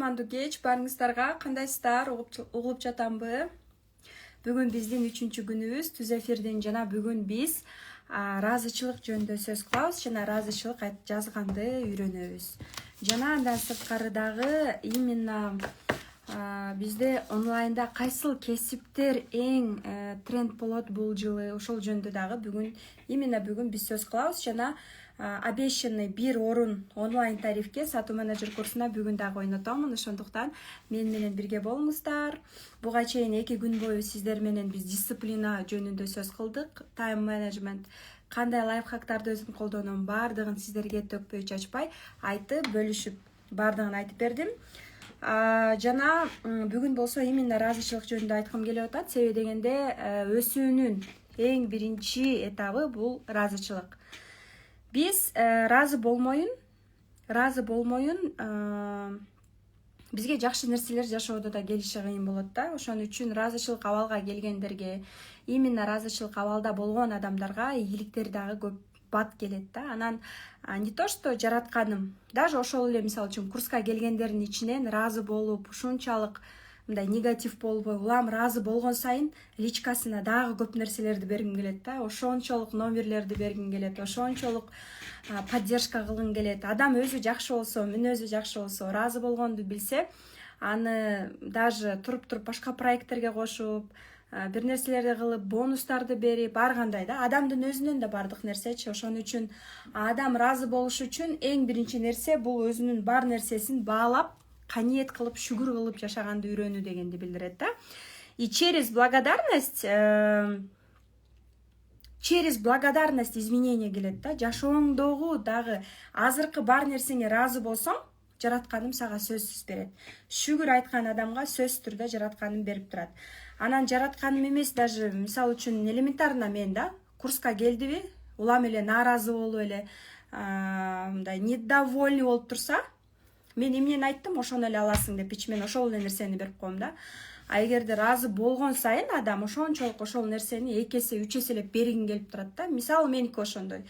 кутмандуу кеч барыңыздарга. Кандайсыздар? Угулуп жатамбы? Бүгүн биздин 3-чү күнүбүз түз эфирдин жана бүгүн биз ыраазычылык жөнүндө сөз кылабыз жана ыраазычылык жазганды үйрөнөбүз. Жана андан сырткары дагы именно бизде онлайнда кайсыл кесиптер эң тренд болот бул жылы, ошол жөнүндө дагы бүгүн биз сөз кылабыз жана обещанный 1 орун онлайн тарифке сатуу менеджер курсуна бүгүн дагы ойнотомун. Ошондуктан мен менен бирге болуңуздар. Буга чейин 2 күн бою сиздер менен биз дисциплина жөнүндө сөз кылдык. Тайм менеджмент, кандай лайфхактарды өзүм колдоном, баардыгын сиздерге төкпөй чачпай айтып, бөлүшүп, баардыгын айтып бердим. Жана бүгүн болсо именно ыраазычылык жөнүндө айткым келип атат. Себеби дегенде өсүүнүн эң биринчи этабы бул ыраазычылык. Биз ыраазы болмоюн бизге жакшы нерселер жашоодо да келиши кыйын болот да. Ошон үчүн ыраазычылык абалга келгендерге, именно ыраазычылык абалда болгон адамдарга ийгиликтер дагы көп бат келет да. Анан не то что жаратканым, даже ошол эле мисалы үчүн курска келгендердин ичинен ыраазы болуп, ушунчалык мындай негатив болбой, улам ыраазы болгон сайын личкасына дагы көп нерселерди бергим келет да. Ошончолук номерлерди бергим келет, ошончолук поддержка кылгым келет. Адам өзү жакшы болсо, мүнөзү жакшы болсо, ыраазы болгонду билсе, аны даже туруп башка проекттерге кошуп, бир нерселерди кылып, бонустарды берип, ар кандай да. Адамдын өзүнөн да бардык нерсечи. Ошон үчүн адам ыраазы болуш үчүн эң биринчи нерсе бул өзүнүн бар нерсесин баалап, каниет кылып, шүгүр кылып жашаганды үйрөнүү дегенди билдирет да. И через благодарность изменение келет да. Жашооңдогу дагы азыркы бар нерсеңе ыраазы болсоң, жаратканым сага сөзсүз берет. Шүгүр айткан адамга сөзсүз түрдө жаратканым берип турат. Анан жаратканым эмес, даже мисалы үчүн элементарно мен да курска келдиби, улам эле нааразы болуп эле, мындай недовольный болуп турса, мен эмнени айттым, ошону эле аласың деп мен ошол эле нерсени берип коем да. А эгерде ыраазы болгон сайын адам ошончолук ошол нерсени 2 эсе 3 эселеп бергин келип турат да. Мисалы меники ошондой.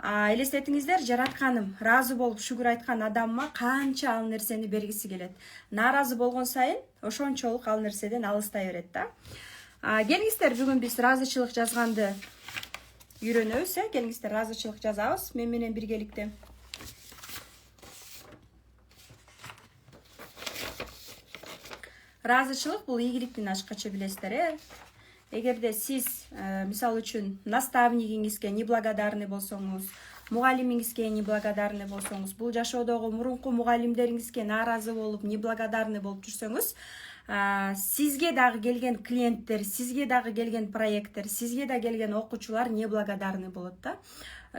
Элестетиңиздер, жаратканым ыраазы болуп шүгүр айткан адамыма канча ал нерсени бергиси келет. Нааразы болгон сайын ошончолук ал нерседен алыстай берет да. Келиңиздер, бүгүн биз ыраазычылык жазганды үйрөнөбүз, келиңиздер ыраазычылык жазабыз мен менен биргеликте. Ыраазычылык бул ийгиликтин ачкычы, билесиздер. Эгерде сиз мисалы үчүн наставнигиңизге неблагодарный болсоңуз, мугалимиңизге неблагодарный болсоңуз, бул жашоодогу мурунку мугалимдериңизге нааразы болуп, неблагодарный болуп жүрсөңүз, сизге дагы келген клиенттер, сизге дагы келген проекттер, сизге да келген окуучулар неблагодарный болот да.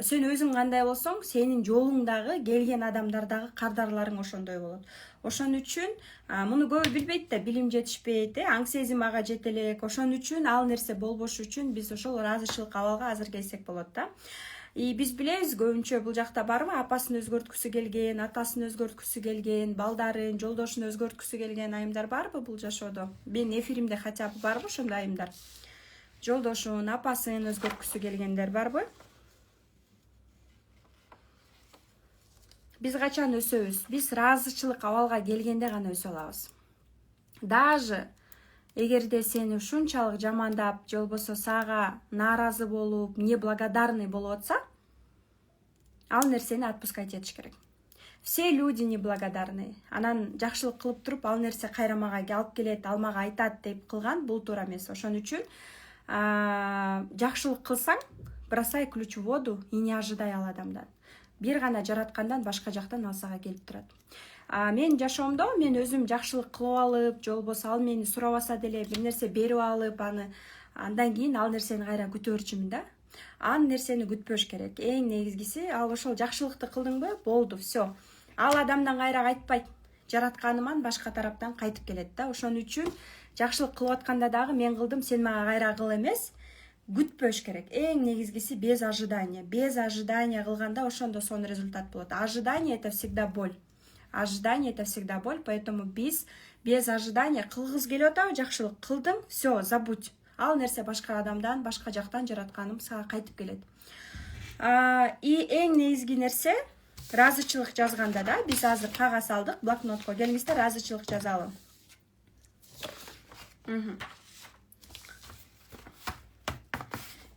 Сен өзүң кандай болсоң, сенин жолуңдагы келген адамдар дагы кардарларың ошондой болот. Ошон үчүн муну көбү билбейт да, билим жетишпейт, аң сезим ага жете элек. Ошон үчүн ал нерсе болбош үчүн биз ошол ыраазычылык абалга азыр келсек болот да. И биз билебиз, көбүнчө бул жакта барбы, апасын өзгөрткүсү келген, атасын өзгөрткүсү келген, балдарын, жолдошун өзгөрткүсү келген айымдар барбы бул жашоодо? Менин эфиримде хотя бы барбы ошондой айымдар? Жолдошун, апасын өзгөрткүсү келгендер барбы? Биз качан өсөбүз? Биз ыраазычылык абалга келгенде гана өсө алабыз. Даже эгерде сени ушунчалык жамандап, же болбосо сага нааразы болуп, неблагодарный болуп атса, ал нерсени отпускать этиш керек. Все люди неблагодарны. Анан жакшылык кылып туруп, ал нерсе кайра мага алып келет, ал мага айтат деп кылган бул туура эмес. Ошон үчүн жакшылык кылсаң, бросай ключ в воду и не ожидай ал адамдан. Бир гана жараткандан башка жактан ал сага келип турат. Мен жашоомдо мен өзүм жакшылык кылып алып, же болбосо ал мени сурабаса деле бир нерсе берип алып, андан кийин ал нерсени кайра күтө берчүмүн да. Ал нерсени күтпөш керек. Эң негизгиси, ал ошол жакшылыкты кылдыңбы, болду, все. Ал адамдан кайра кайтпайт. Жаратканыман башка тараптан кайтып келет да. Ошон үчүн жакшылык кылып атканда дагы мен кылдым, сен мага кайра кыл эмес, күтпөш керек. Эң негизгиси без ожидания. Без ожидания кылганда ошондо сонун результат болот. Ожидание — это всегда боль. Ожидание — это всегда боль, поэтому биз без ожидания кылгыз келип атабы, жакшылык кылдың, все, забудь. Ал нерсе башка адамдан, башка жактан жаратканым сага кайтып келет. И эң негизги нерсе ыраазычылык жазганда да биз азыр кагаз алдык блокнотко. Келиңиздер ыраазычылык жазалы.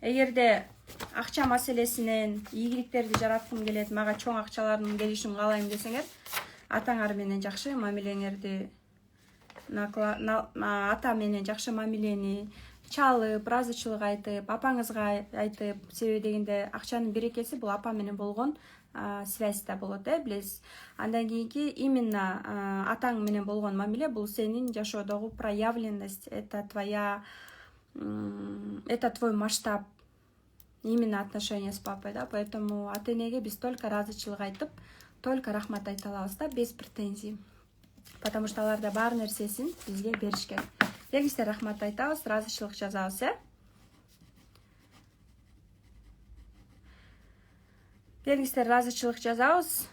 Эгерде акча маселесинен ийгиликтерди жараткым келет, мага чоң акчалардын келишин каалайм десеңер, атаңар менен жакшы мамилеңерди ата менен жакшы мамилени чалып, ыраазычылык айтып, апаңызга айтып, себеби дегенде акчанын берекеси бул апа менен болгон связь да болот, билесиз. Андан кийинки именно атаң менен болгон мамиле бул сенин жашоодогу проявленность, это твой масштаб, именно отношения с папой, да, поэтому ата-энеге биз только ыраазычылык айтып, только рахмат айта алабыз да, без претензий. Потому что алар да бар нерсесин бизге беришкен. Келиңиздер рахмат айтабыз, ыраазычылык жазабыз, Келиңиздер ыраазычылык жазабыз.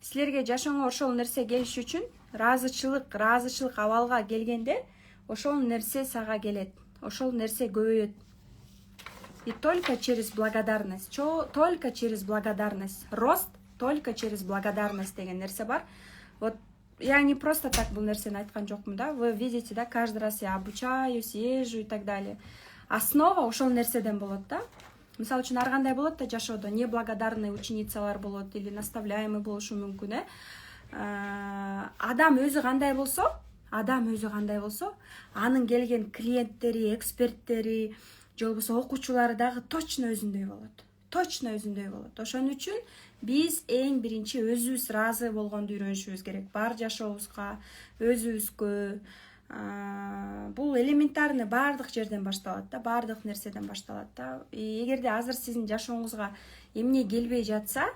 Силерге жашооңо ошол нерсе келиш үчүн ыраазычылык абалга келгенде ошол нерсе сага келет, ошол нерсе көбөйөт. И только через благодарность, только через благодарность. Рост только через благодарность деген нерсе бар. Вот я не просто так бул нерсени айткан жокмун да. Вы видите, да, каждый раз я обучаюсь, езжу и так далее. Основа ошол нерседен болот да. Мисалы үчүн ар кандай болот да жашоодо, неблагодарный ученицалар болот или наставляемый болушу мүмкүн, Адам өзү кандай болсо, анын келген клиенттери, эксперттери, же болбосо окуучулары дагы точно өзүндөй болот. Ошон үчүн биз эң биринчи өзүбүз ыраазы болгонду үйрөнүшүбүз керек. Бар жашообузга, өзүбүзгө. Бул элементарный бардык жерден башталат да, бардык нерседен башталат да. Эгерде азыр сиздин жашооңузга эмне келбей жатса,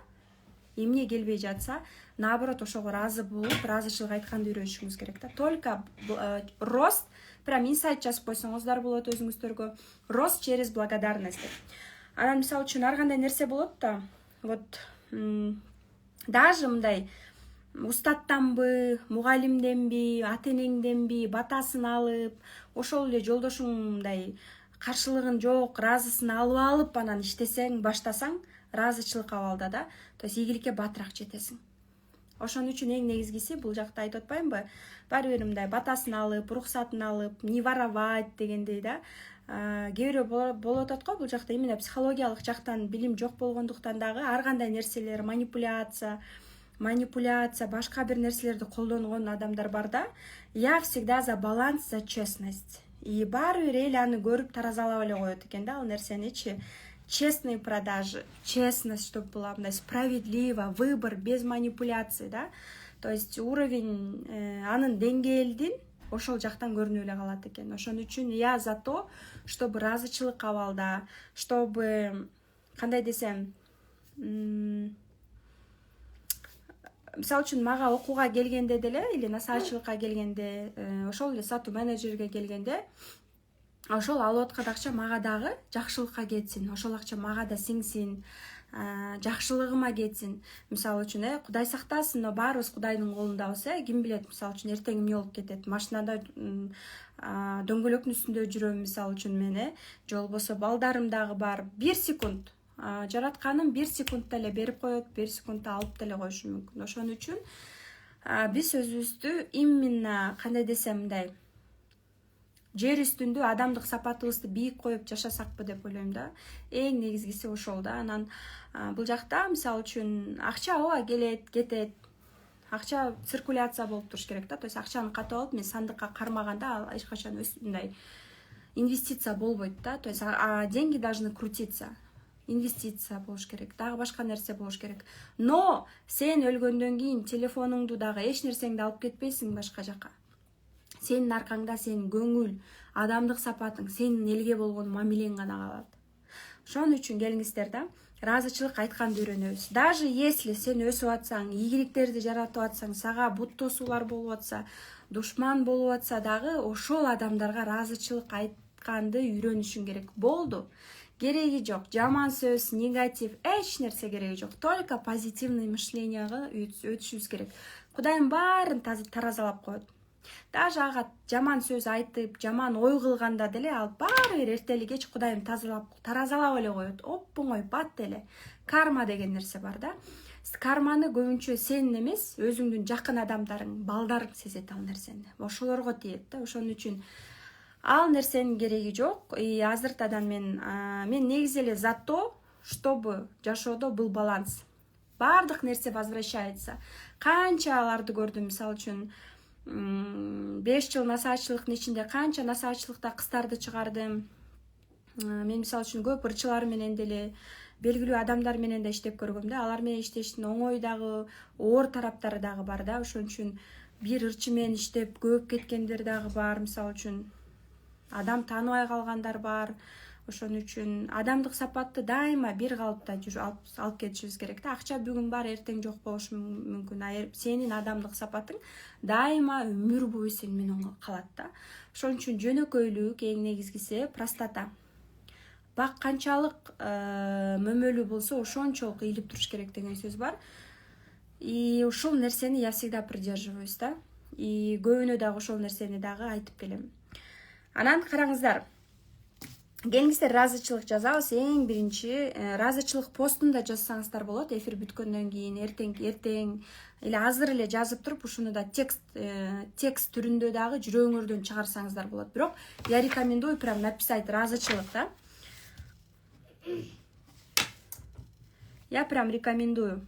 наоборот ошого ыраазы болуп, ыраазычылык айтканды үйрөнүшүңүз керек да. Только рост, прям инсайт жазып койсоңуздар болот өзүңүздөргө. Рост через благодарность. Анан мисалы үчүн ар кандай нерсе болот да. Вот даже мындай устаттанбы, мугалимденби, ата-энеңденби батасын алып, ошол эле жолдошуң мындай каршылыгын жок, ыраазысын алып анан иштесең, баштасаң, ыраазычылык абалда да, то есть ийгиликке батыраак жетесиң. Ошон үчүн эң негизгиси бул жакта айтып атпаймынбы? Баары бир мындай батасын алып, рухсатын алып, не воровать дегендей да. Кээ бирөө болот атко, бул жакта именно психологиялык жактан билим жок болгондуктан дагы ар кандай нерселер, манипуляция, башка бир нерселерди колдонгон адамдар бар да. Я всегда за баланс, за честность. И баары бир эл аны көрүп таразалап эле коет экен да, ал нерсеничи. Честные продажи, честность, чтобы была справедливо, выбор без манипуляций, да. То есть уровень анын деңгээлдин ошол жактан көрүнүп эле калат экен. Ошон үчүн я за то, чтобы ыраазычылык абалда, чтобы кандай десем, мисалы үчүн мага окууга келгенде деле или насаачылыкка келгенде, ошол эле сатуу менеджерге келгенде, ошол алып аткан акча мага дагы жакшылыкка кетсин, ошол акча мага да сиңсин, жакшылыгыма кетсин. Мисалы үчүн, Кудай сактасын, но баарыбыз Кудайдын колундабыз, ким билет, мисалы үчүн эртең эмне болуп кетет. Машинада дөңгөлөктүн үстүндө жүрөм, мисалы үчүн мен, же болбосо балдарым дагы бар. 1 секунд жаратканым 1 секундта эле берип коет, 1 секундта алып деле коюшу мүмкүн. Ошон үчүн биз өзүбүздү именно кандай десем мындай жер үстүндө адамдык сапатыбызды бийик коюп жашасакпы деп ойлойм да. Эң негизгиси ошол да. Анан бул жакта мисалы үчүн акча ооба келет, кетет. Акча циркуляция болуп туруш керек да. То есть акчаны катып алып мен сандыкка кармаганда ал эч качан мындай инвестиция болбойт да. То есть деньги должны крутиться. Инвестиция болуш керек, дагы башка нерсе болуш керек. Но сен өлгөндөн кийин телефонуңду дагы эч нерсеңди алып кетпейсиң башка жака. Сенин аркаңда сенин көңүл, адамдык сапатың, сенин элге болгон мамилең гана калат. Ошон үчүн келиңиздер да, ыраазычылык айтканды үйрөнөбүз. Даже если сен өсүп атсаң, ийгиликтерди жаратып атсаң, сага бут тосуулар болуп атса, душман болуп атса дагы ошол адамдарга ыраазычылык айтканды үйрөнүшүң керек. Болду. Кереги жок, жаман сөз, негатив, эч нерсе кереги жок. Только позитивный мышленияга өтүшүбүз керек. Кудайым баарын таразалап коет. Даже ага жаман сөз айтып, жаман ой кылганда деле ал баары бир эртели кеч Кудайым таразалап эле коет. Оп оңой бат эле. Карма деген нерсе бар да. Карманы көбүнчө сен эмес, өзүңдүн жакын адамдарың, балдарың сезет ал нерсени. Ошолорго тиет да. Ошон үчүн ал нерсенин кереги жок. Азыртадан мен негизи эле за то, чтобы жашоодо был баланс. Бардык нерсе возвращается. Канчаларды көрдүм, мисалы үчүн 5 жыл насаачылыктын ичинде канча насаачылыкта кыздарды чыгардым. Мен мисалы үчүн көп ырчылар менен деле, белгилүү адамдар менен да иштеп көргөм да. Алар менен иштештин оңой дагы, оор тараптары дагы бар да. Ошон үчүн бир ырчы менен иштеп көбүп кеткендер дагы бар. Мисалы үчүн адам тааныбай калгандар бар. Ошон үчүн адамдык сапатты дайыма бир калыпта алып кетишибиз керек да. Акча бүгүн бар, эртең жок болушу мүмкүн. Сенин адамдык сапатың дайыма өмүр бою сен менен калат да. Ошон үчүн жөнөкөйлүк, эң негизгиси простота. Бак канчалык мөмөлүү болсо, ошончолук ийилип туруш керек деген сөз бар. И ушул нерсени я всегда придерживаюсь да. И көбүнө дагы ошол нерсени дагы айтып келем. Анан караңыздар, келиңиздер ыраазычылык жазабыз. Эң биринчи ыраазычылык постун да жазсаңыздар болот. Эфир бүткөндөн кийин эртең или азыр эле жазып туруп, ушуну да текст түрүндө дагы жүрөгүңөрдөн чыгарсаңыздар болот. Бирок я рекомендую прям написать ыраазычылык да. Я прям рекомендую.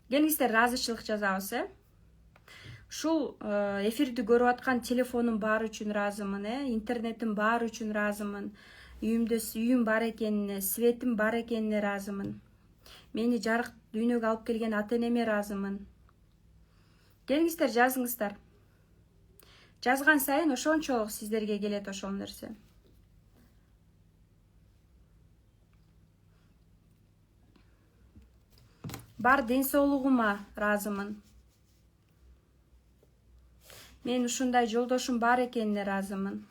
Келиңиздер ыраазычылык жазабыз, Ушул эфирди көрүп аткан телефонум бар үчүн ыраазымын, интернетим бар үчүн ыраазымын. Үйүм бар экенине, светим бар экенине ыраазымын. Мени жарык дүйнөгө алып келген ата-энеме ыраазымын. Келиңиздер жазыңыздар. Жазган сайын ошончолук сиздерге келет ошол нерсе. Бар ден соолугума ыраазымын. Мен ушундай жолдошум бар экенине ыраазымын.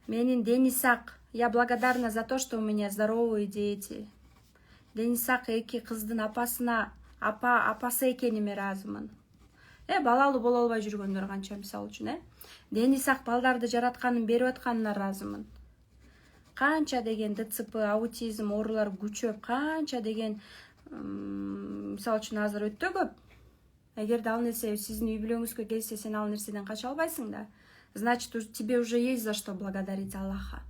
Менин дени сак. Я благодарна за то, что у меня здоровые дети. Дени сак эки кыздын апасы экениме ыраазымын. Балалуу боло албай жүргөндөр канча, мисалы үчүн, Дени сак балдарды жаратканын берип атканына ыраазымын. Канча деген ДЦП, аутизм оорулар күчөп, канча деген мисалы үчүн азыр өтө көп. Эгерде ал нерсе сиздин үй бүлөңүзгө келсе, сен ал нерседен кача албайсың да. Значит, тебе уже есть за что благодарить Аллаха.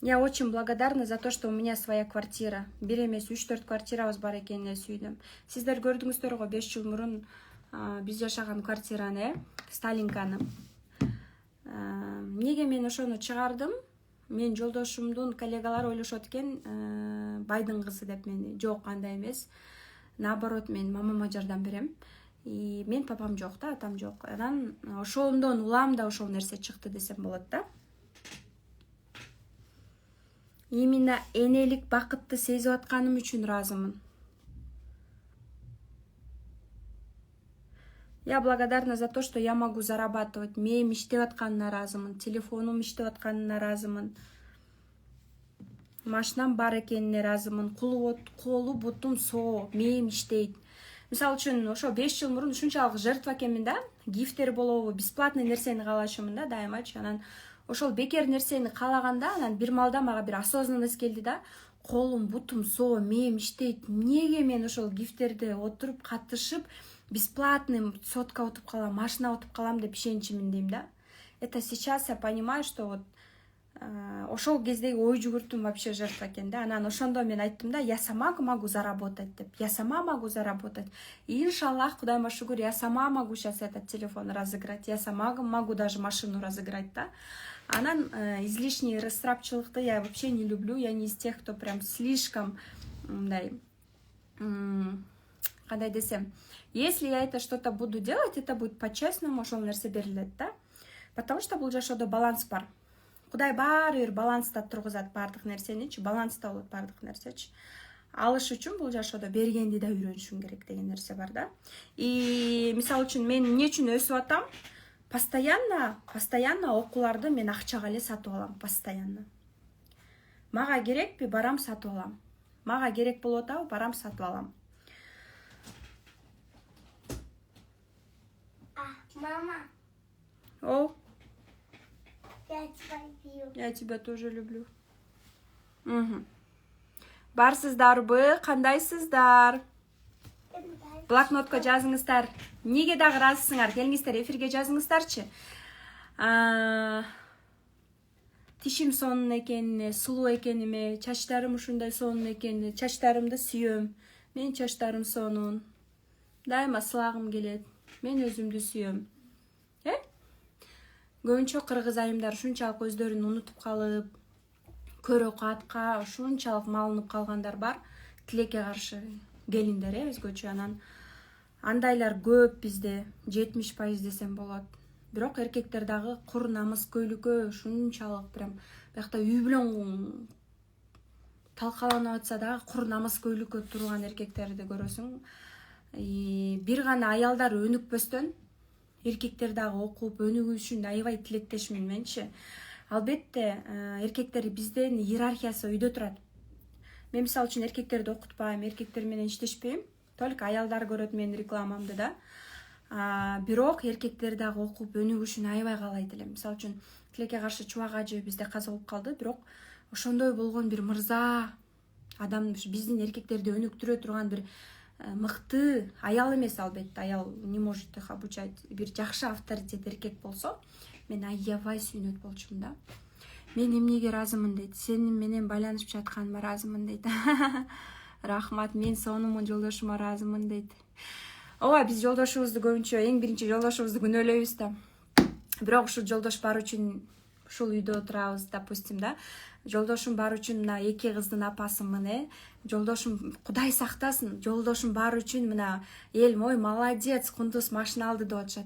Я очень благодарна за то, что у меня своя квартира. Бир эмес 3-4 квартирабыз бар экенине сүйдүм. Сиздер көрдүңүздөр го 5 жыл мурун биз жашаган квартираны, Сталинканы. Неге мен ошону чыгардым? Мен жолдошумдун коллегалары ойлошот экен, байдын кызы деп мени. Жок, андай эмес. Наоборот, мен мамама жардам берем. И мен папам жок да, атам жок. Анан ошондон улам да ошол нерсе чыкты десем болот да. Именно энелик бакытты сезип атканым үчүн ыраазымын. Я благодарна за то, что я могу зарабатывать. Мээм иштеп атканына ыраазымын, телефонум иштеп атканына ыраазымын. Машинам бар экенине ыраазымын. Колу бутум соо, мээм иштейт. Мисалы үчүн, ошо 5 жыл мурун ушунчалык жертва экенмин да. Гифтер болобу, бесплатный нерсени каалашымын да, дайымачы. Анан ошол бекер нерсени каалаганда, анан бир малда мага бир осознанность келди да. Колум бутум соо, мээм иштейт. Эмнеге мен ошол гифтерди отуруп катышып, бесплатный сотка утуп калам, машина утуп калам деп ишенчимин дейм да. Это сейчас я понимаю, что вот ошол кездеги ой жүгүртүм вообще жертва экен да. Анан ошондо мен айттым да, я сама могу заработать деп. Я сама могу заработать. И иншаллах, Кудайыма шүгүр, я сама могу сейчас этот телефон разыграть. Я сама могу даже машину разыграть, да. Анан излишний растрапчылыкты я вообще не люблю. Я не из тех, кто прям слишком кандай десем. Если я это что-то буду делать, это будет по-честному, ошол нерсе берилет, да. Потому что бул жашоодо баланс бар. Кудай баары бир баланста тургузат бардык нерсеничи, баланста болот бардык нерсечи. Алыш үчүн бул жашоодо бергенди да үйрөнүшүң керек деген нерсе бар да. И мисалы үчүн мен эмне үчүн өсүп атам? Постоянно окууларды мен акчага эле сатып алам, постоянно. Мага керекпи, барам сатып алам. Мага керек болуп атабы, барам сатып алам. Мама, О, я тебя люблю. я тебя тоже люблю. Барсыздарбы, кандайсыздар? Блокнотко жазыңыздар. Неге дагы ыраазысыңар? Келиңиздер, эфирге жазыңыздарчы. Тишим сонун экенине, сулуу экениме, чачтарым ушундай сонун экенине, чачтарымды сүйөм. Мен чачтарым сонун. Дайыма сылагым келет. Мен өзүмдү сүйөм. Көбүнчө кыргыз айымдар ушунчалык өздөрүн унутуп калып, көрөк атка ушунчалык малынып калгандар бар. Тилекке каршы келиндер, өзгөчө. Анан андайлар көп бизде, 70% десем болот. Бирок эркектер дагы кур намыс көйлүккө ушунчалык прям биякта үй бүлөң талкаланып атса дагы кур намыс көйлүккө турган эркектерди көрөсүң. Бир гана аялдар өнүкпөстөн эркектер дагы окуп өнүгүү үчүн аябай тилектешмин менчи. Албетте, эркектер биздин иерархиясы үйдө турат. Мен мисалы үчүн эркектерди окутпайм, эркектер менен иштешпейм. Только аялдар көрөт менин рекламамды да. Бирок эркектер дагы окуп өнүгүшүн аябай каалайт элем. Мисалы үчүн Тилекке каршы Чубак ажы бизде каза болуп калды, бирок ошондой болгон бир мырза адам, биздин эркектерди өнүктүрө турган бир мыкты аял эмес, албетте, аял не может их обучать. Бир жакшы авторитет эркек болсо, мен аябай сүйүнөт болчумун да. Мен эмнеге ыраазымын дейт. Сенин менен байланышып жатканыма ыраазымын дейт. Рахмат, мен сонумун, жолдошума ыраазымын дейт. Ооба, биз жолдошубузду көбүнчө эң биринчи жолдошубузду күнөөлөйбүз да. Бирок ушул жолдош бар үчүн ушул үйдө отурабыз, допустим да. Жолдошум бар үчүн мына 2 кыздын апасымын, Жолдошум Кудай сактасын, жолдошум бар үчүн мына эл ой молодец, Кундуз машина алды деп атышат.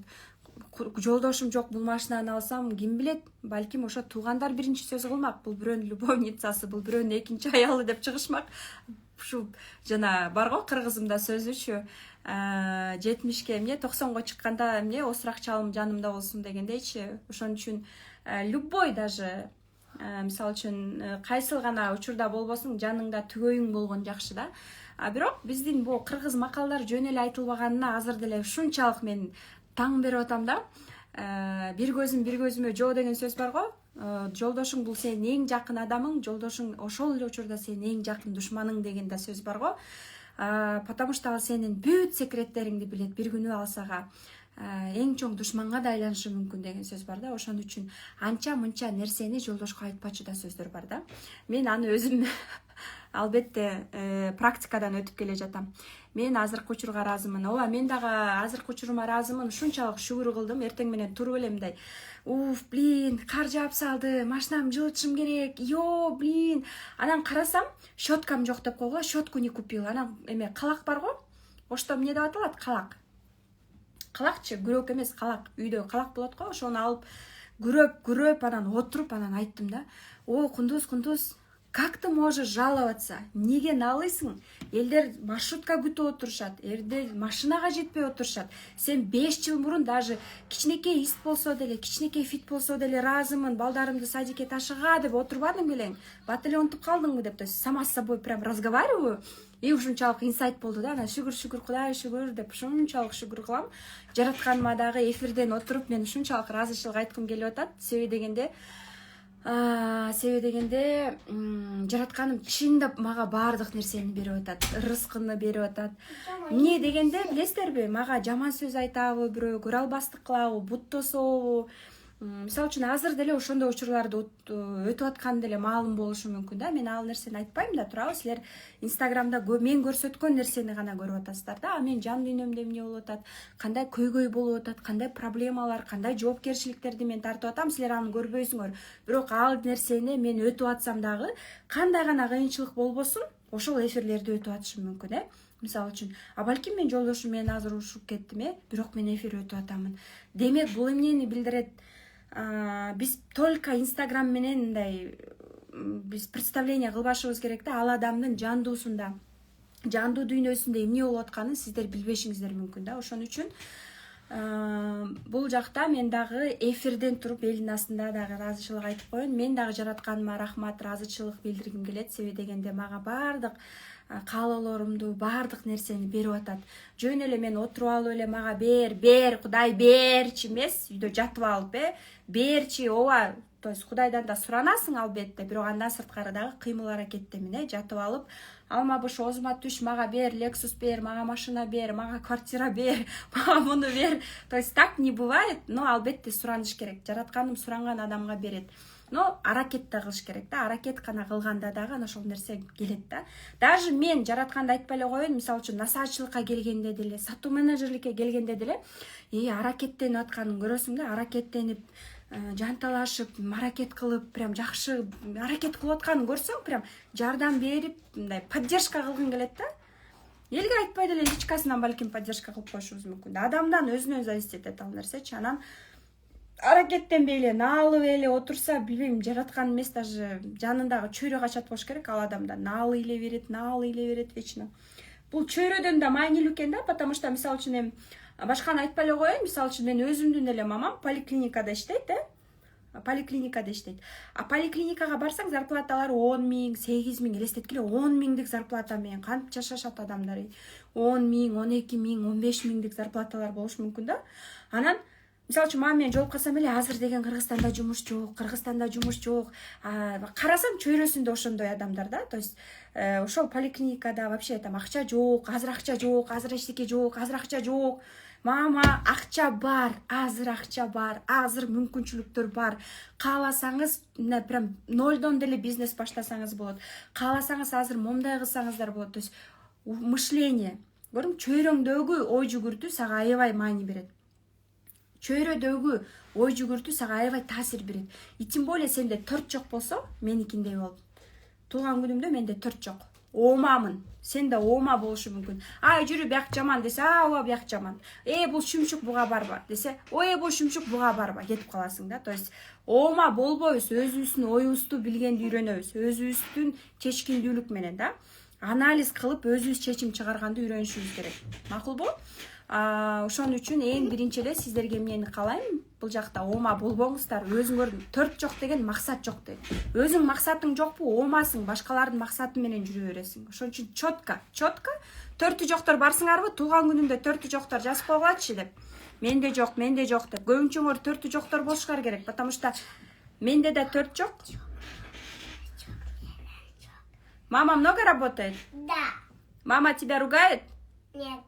Жолдошум жок, бул машинаны алсам, ким билет, балким ошо туугандар биринчи сөз кылмак. Бул бирөөнүн любовницасы, бул бирөөнүн экинчи аялы деп чыгышмак. Ушу жана барго кыргызымда сөзүчү, 70ке эмне 90го чыкканда эмне осурак чалым жанымда болсун дегендейчи. Ошон үчүн любой даже мисалы үчүн кайсыл гана учурда болбосун, жаныңда түгөйүң болгон жакшы да. Бирок биздин бул кыргыз макалдар жөн эле айтылбаганына азыр деле ушунчалык мен таң берип атам да. Бир көзүмө жоо деген сөз бар го. Жолдошуң бул сенин эң жакын адамың, жолдошуң ошол эле учурда сенин эң жакын душманың деген да сөз бар го. Потому что ал сенин бүт секреттериңди билет. Бир күнү ал сага эң чоң душманга да айланышы мүмкүн деген сөз бар да. Ошон үчүн анча мынча нерсени жолдошко айтпачы да сөздөр бар да. Мен аны өзүм албетте практикадан өтүп келе жатам. Мен азыркы учурга ыраазымын. Ооба, мен дагы азыркы учурума ыраазымын. Ушунчалык шүгүр кылдым. Эртең менен туруп элем мындай. Кар жаап салды, машинамды жылытышым керек. Блин. Анан карасам, щеткам жок деп койгула, щетку не купил. Анан эме калак бар го? Ошто эмне деп аталат? Калак. Калакчы, күрөк эмес, калак. Үйдө калак болот го, ошону алып күрөп анан отуруп анан айттым да. Кундуз, как ты можешь жаловаться? Неге налыйсың? Элдер маршрутка күтүп отурушат, элдер машинага жетпей отурушат. Сен 5 жыл мурун даже кичинекей ист болсо деле, кичинекей фит болсо деле ыраазымын, балдарымды садикке ташыга деп отурбадың белең? Бат эле унутуп калдыңбы деп, то есть сама с собой прям разговариваю. И ушунчалык инсайт болду да. Анан шүгүр, Кудай шүгүр деп ушунчалык шүгүр кылам. Жаратканыма дагы эфирден отуруп мен ушунчалык ыраазычылык айткым келип атат. Себеби дегенде жаратканым чындап мага баардык нерсени берип атат, рызкыны берип атат. Эмне дегенде билесиздерби, мага жаман сөз айтабы, бирөө көрө албастык кылабы, бут тособу. Мисалы үчүн азыр деле ошондой учурларды өтүп аткан деле маалым болушу мүмкүн да. Мен ал нерсени айтпайм да, туурабы? Силер Инстаграмда мен көрсөткөн нерсени гана көрүп атасыздар да. Мен жан дүйнөмдө эмне болуп атат, кандай көйгөй болуп атат, кандай проблемалар, кандай жоопкерчиликтерди мен тартып атам, силер аны көрбөйсүңөр. Бирок ал нерсени мен өтүп атсам дагы, кандай гана кыйынчылык болбосун, ошол эфирлерди өтүп атышым мүмкүн, Мисалы үчүн, балким мен жолдошум менен азыр урушуп кеттим, бирок мен эфир өтүп атамын. Демек, бул эмнени билдирет? Биз только Инстаграм менен мындай биз представление кылбашыбыз керек да. Ал адамдын жандуу дүйнөсүндө эмне болуп атканын сиздер билбешиңиздер мүмкүн да. Ошон үчүн Бул жакта мен дагы эфирден туруп элдин астында дагы ыраазычылык айтып коеюн. Мен дагы жаратканыма рахмат, ыраазычылык билдиргим келет. Себеби дегенде мага баардык каалоолорумду, баардык нерсени берип атат. Жөн эле мен отуруп алып эле мага бер, Кудай берчи эмес, үйдө жатып алып, берчи, ооба. То есть Кудайдан да суранасың албетте, бирок андан сырткары дагы кыймыл аракеттемин, жатып алып, алма буш, озма түш, мага бер, Lexus бер, мага машина бер, мага квартира бер, мага муну бер. То есть так не бывает, но албетте сураныш керек. Жаратканым суранган адамга берет. Но аракет да кылыш керек да, аракет гана кылганда дагы ana ошол нерсе келет да. Даже мен жаратканды айтпай эле коеюн, мисалы үчүн насаачылыкка келгенде деле, сатуу менеджерликке келгенде деле, аракеттенип атканын көрөсүң да, аракеттенип, жанталашып, аракет кылып, прям жакшы аракет кылып атканын көрсөң, прям жардам берип, мындай поддержка кылгың келет да. Элге айтпай деле личкасынан балким поддержка кылып коюшубуз мүмкүн да. Адамдан өзүнөн зависит этет ал нерсечи. Анан аракеттенбей эле, наалып эле отурса, билбейм, жараткан эмес, даже жанындагы чөйрө качат болуш керек ал адамдан. Наалы иле берет вечно. Бул чөйрөдөн да маанилүү экен да, потому что мисалы үчүн башканы айтпай эле коеюн, мисалы үчүн мен өзүмдүн эле мамам поликлиникада иштейт, поликлиникада иштейт. А поликлиникага барсаң зарплаталары 10 000, 8 000, элестеткиле 10 000дик зарплата менен кантип жашашат адамдар. 10 000, 12 000, 15 000дик зарплаталар болуш мүмкүн да. Анан мисалы үчүн мама менен жолуккансам эле азыр деген Кыргызстанда жумуш жок, карасам чөйрөсүндө ошондой адамдар да. То есть ошол поликлиникада вообще там акча жок, азыр эчтеке жок, азыр акча жок. Мама, акча бар, азыр мүмкүнчүлүктөр бар. Кааласаңыз, прям нолдон деле бизнес баштасаңыз болот. Кааласаңыз азыр момундай кылсаңыздар болот. То есть мышление. Көрдүң, чөйрөңдөгү ой жүгүртүү сага аябай маани берет. Чөйрөдөгү ой жүгүртүү сага аябай таасир берет. И тем более сенде 4 жок болсо, меникиндей болуп. Туулган күнүмдө менде 4 жок. Оомамын. Сенде оома болушу мүмкүн. Жүрү бияк жаман десе, ооба бияк жаман. Бул шүмшүк буга барба десе, бул шүмшүк буга барба, кетип каласың да. То есть оома болбойбуз, өзүбүздүн оюбузду билгенди үйрөнөбүз. Өзүбүздүн чечкиндүүлүк менен да. Анализ кылып өзүбүз чечим чыгарганды үйрөнүшүбүз керек. Макулбу? Ошон үчүн эң биринчи эле сиздерге эмнени каалайм? Бул жакта оома болбоңуздар. Өзүңөр 4 жок деген максат жок дейт. Өзүң максатың жокпу? Оомасың, башкалардын максаты менен жүрө бересиң. Ошон үчүн чотко. 4 жоктор барсыңарбы? Туулган күнүмдө 4 жоктор жазып койгулачы деп. Менде жок деп. Көбүнчөңөр 4 жоктор болушуңар керек, потому что менде да 4 жок. Мама много работает? Да. Мама тебя ругает? Нет.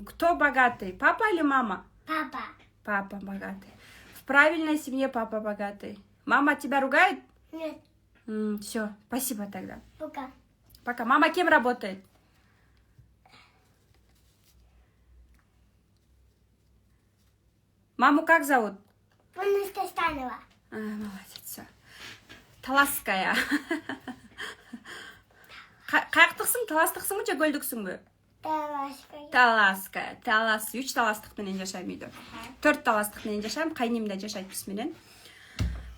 Кто богатый? Папа или мама? Папа. Папа богатый. В правильной семье папа богатый. Мама тебя ругает? Нет. Все, спасибо тогда. Пока. Пока. Мама кем работает? Маму как зовут? Полностью Станова. Молодец, все. Талаская. Каяктыксың, таластыксыңбы же көлдүксүңбү? Талаская. Талас. 3 таластык менен жашайм үйдө. 4 таластык менен жашайм, кайнем да жашайт биз менен.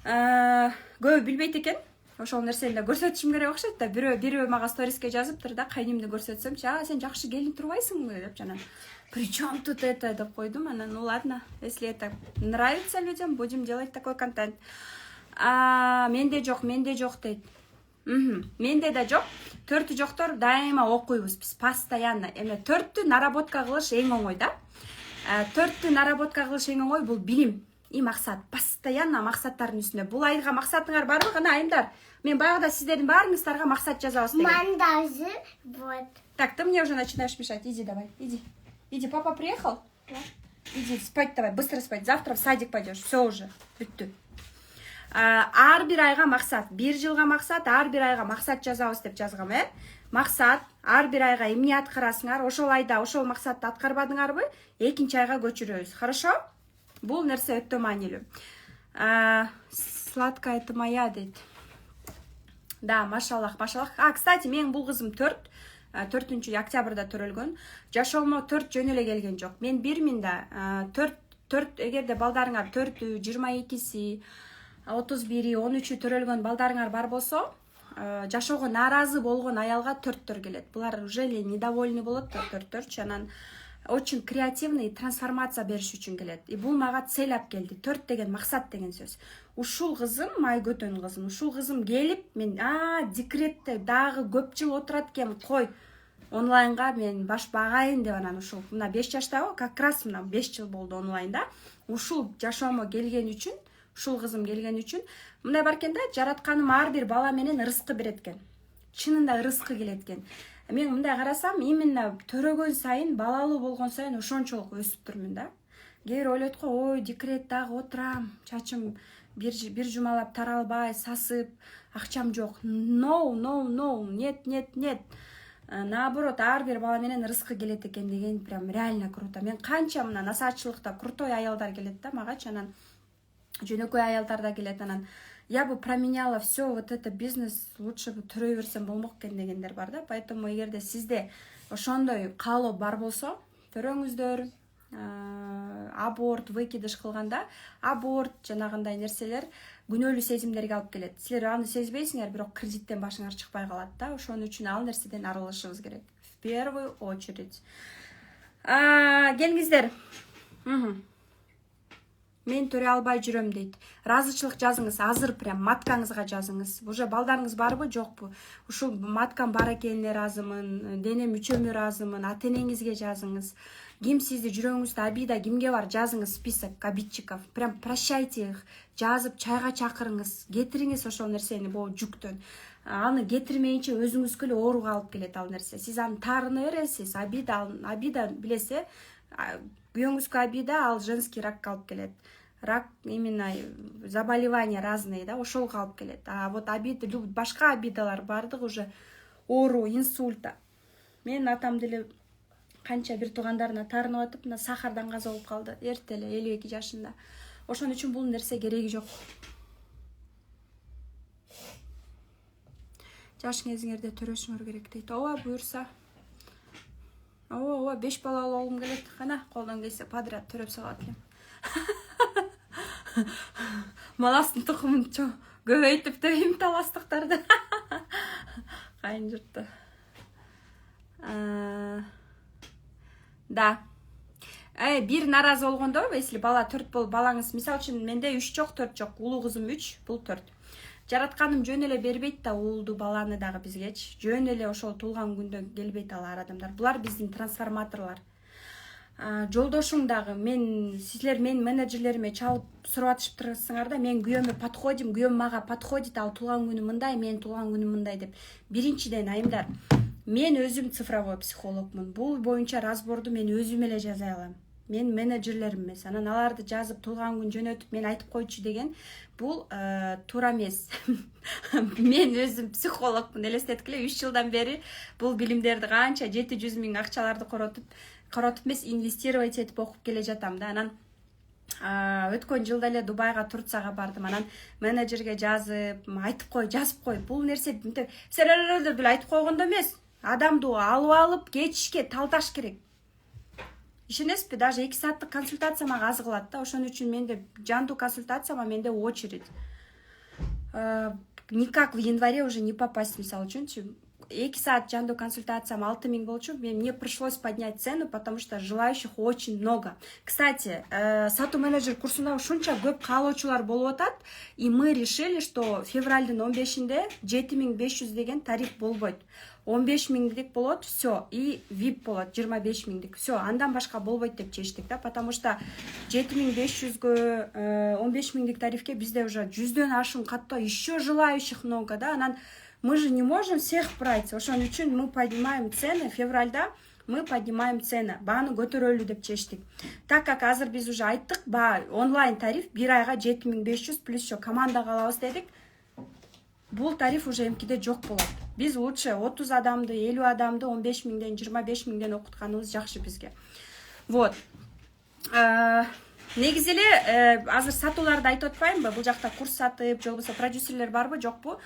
Көбү билбейт экен. Ошол нерсени да көрсөтүшүм керек окшойт да. Бирөө мага сториске жазыптыр да, кайнемди көрсөтсөмчү, сен жакшы келин турбайсыңбы деп жанан. Причем тут это деп койдум, анан ну ладно, если это нравится людям, будем делать такой контент. Менде жок дейт. Менде да жок. 4 жоктор дайыма окуйбуз биз постоянно. Эми 4 наработка кылыш эң оңой да. 4 наработка кылыш эң оңой, бул билим и максат. Постоянно максаттардын үстүндө. Бул айга максатыңар барбы? Кана айымдар. Мен баягыда сиздердин баарыңыздарга максат жазабыз деген. Мандажи, вот. Так, ты мне уже начинаешь мешать. Иди давай, иди. Папа приехал? Да. Иди спать давай, быстро спать. Завтра в садик пойдешь. Все уже. Бүттү. Ар бир айга максат, 1 жылга максат, ар бир айга максат жазабыз деп жазгам, Максат, ар бир айга эмне аткарасыңар, ошол айда ошол максатты аткарбадыңарбы, 2 айга көчүрөбүз. Хорошо? Бул нерсе өтө маанилүү. Сладкая ты моя дейт. Да, машаллах. Кстати, менин бул кызым 4 октябрда төрөлгөн. Жашоомо 4 жөн эле келген жок. Мен 1000 да 4 эгерде балдарыңар 4, 22си 31, 13 төрөлгөн балдарыңар бар болсо, жашоого нааразы болгон аялга 4 келет. Булар уже эле недовольный болот, 4. Анан очень креативный трансформация бериш үчүн келет. Бул мага цель алып келди. 4 деген максат деген сөз. Ушул кызым, Майгөтөн кызым, ушул кызым келип, мен декретте дагы көп жыл отурат экен, кой. Онлайнга мен баш багайын деп анан ушул мына 5 жаштагы как раз мына 5 жыл болду онлайнда. Ушул жашоомо келген үчүн, ушул кызым келген үчүн мындай бар экен да, жаратканым ар бир бала менен ырыскы берет экен. Чынында ырыскы келет экен. Мен мындай карасам, именно төрөгөн сайын, балалуу болгон сайын ошончолук өсүп турмун да. Кээ бир ойлойт го, ой, декреттагы отурам, чачым бир жумалап таралбай, сасып, акчам жок. No, нет. Наоборот, ар бир бала менен ырыскы келет экен деген прям реально круто. Мен канча мына насаатчылыкта крутой аялдар келет да магачы, анан жөнөкөй аялдар да келет, анан я бы променяла все вот это бизнес, лучше бы төрөй берсем болмок экен дегендер бар да. Поэтому эгерде сизде ошондой каалоо бар болсо, төрөңүздөр. Аборт, выкидыш кылганда, аборт жанагындай нерселер күнөөлүү сезимдерге алып келет. Силер аны сезбейсиңер, бирок кредиттен башыңар чыкпай калат да. Ошон үчүн ал нерседен арылышыбыз керек. В первую очередь. Келиңиздер. Мен төрө албай жүрөм дейт. Разычылык жазыңыз, азыр прям маткаңызга жазыңыз. Уже балдарыңыз барбы, жокпу? Ушул маткам бар экенине ыраазымын, денем мүчөмө ыраазымын, ата-энеңизге жазыңыз. Ким сизди жүрөгүңүздө обида кимге бар, жазыңыз список обидчиков. Прям прощайте их, жазып чайга чакырыңыз, кетириңиз ошол нерсени бул жүктөн. Аны кетирмейинче өзүңүзгө эле ооруга алып келет ал нерсе. Сиз аны таарына бересиз, обида билесе, күйөөңүзгө обида, ал женский ракка алып келет. Рак именно заболевания разные, да, ошолго алып келет. А вот обида, башка обидалар бардыгы уже оору, инсульта. Мен атам деле канча бир туугандарына таарынып атып, мына сахардан каза болуп калды, эрте эле 52 жашында. Ошон үчүн бул нерсе кереги жок. Жаш кезиңерде төрөшүңөр керек дейт. Ооба, буюрса. Ооба, 5 балалуу оглум келет. Кана колдон келсе подряд төрөп салат элем. Маластын тукумун көбөйтүп төрөйм таластыктарды. Кайын журтты. Да. Бир наразы болгондо, если бала 4 болуп, балаңыз, мисалы үчүн менде 3 жок, 4 жок, улуу кызым 3, бул 4. Жаратканым жөн эле бербейт да уулду баланы дагы бизгечи. Жөн эле ошол туулган күндө келбейт алар адамдар. Булар биздин трансформаторлор. Жолдошуң дагы, силер мен менеджерлериме чалып сурап атышып турсаңар да, мен күйөөмө подходим, күйөөм мага подходит, ал туулган күнү мындай, мен туулган күнүм мындай деп. Биринчиден айымдар, мен өзүм цифровой психологмун. Бул боюнча разборду мен өзүм эле жаза алам. Мен менеджерлерим эмес. Анан аларды жазып туулган күн жөнөтүп мен айтып койчу деген бул туура эмес. Мен өзүм психологмун. Элестеткиле, 3 жылдан бери бул билимдерди канча 700 000 акчаларды коротуп эмес, инвестировать этип окуп келе жатам да. Анан өткөн жылда эле Дубайга, Турцияга бардым. Анан менеджерге жазып, айтып кой, жазып кой. Бул нерсе мынтип деп айтып койгондо эмес. Адамды алып кетишке талдаш керек. Ишенесизби, даже 2 сааттык консультация мага аз кылат да. Ошон үчүн менде жандуу консультацияма менде очередь. Никак в январе уже не попасть, мисалы үчүнчү. 2 саат жандуу консультацияма 6000 болчу. Мне пришлось поднять цену, потому что желающих очень много. Кстати, сатуу менеджер курсуна ушунча көп каалоочулар болуп атат, и мы решили, что февралдын 15-inde 7500 деген тариф болбойт. 15 000 болот, все, и VIP болот 25 000. Все, андан башка болбойт деп чечтик да, потому что 7500гө 15 000 тарифке бизде уже 100дөн ашуун катта еще желающих много, да. Анан мы же не можем всех брать. Ошон үчүн мы поднимаем цены, февральда мы поднимаем цены, бааны көтөрөлү деп чечтик. Так как азыр биз уже айттык, онлайн тариф 1 айга 7500 плюс еще команда калабыз дедик. Бул тариф уже эмкиде жок болот. Биз лучше 30 адамды, 50 адамды 15 000ден, 25 000ден окутканыбыз жакшы бизге. Вот. Негизи эле азыр сатууларды айтып атпаймынбы? Бул жакта курс сатып, же болбосо продюсерлер барбы, жокпу?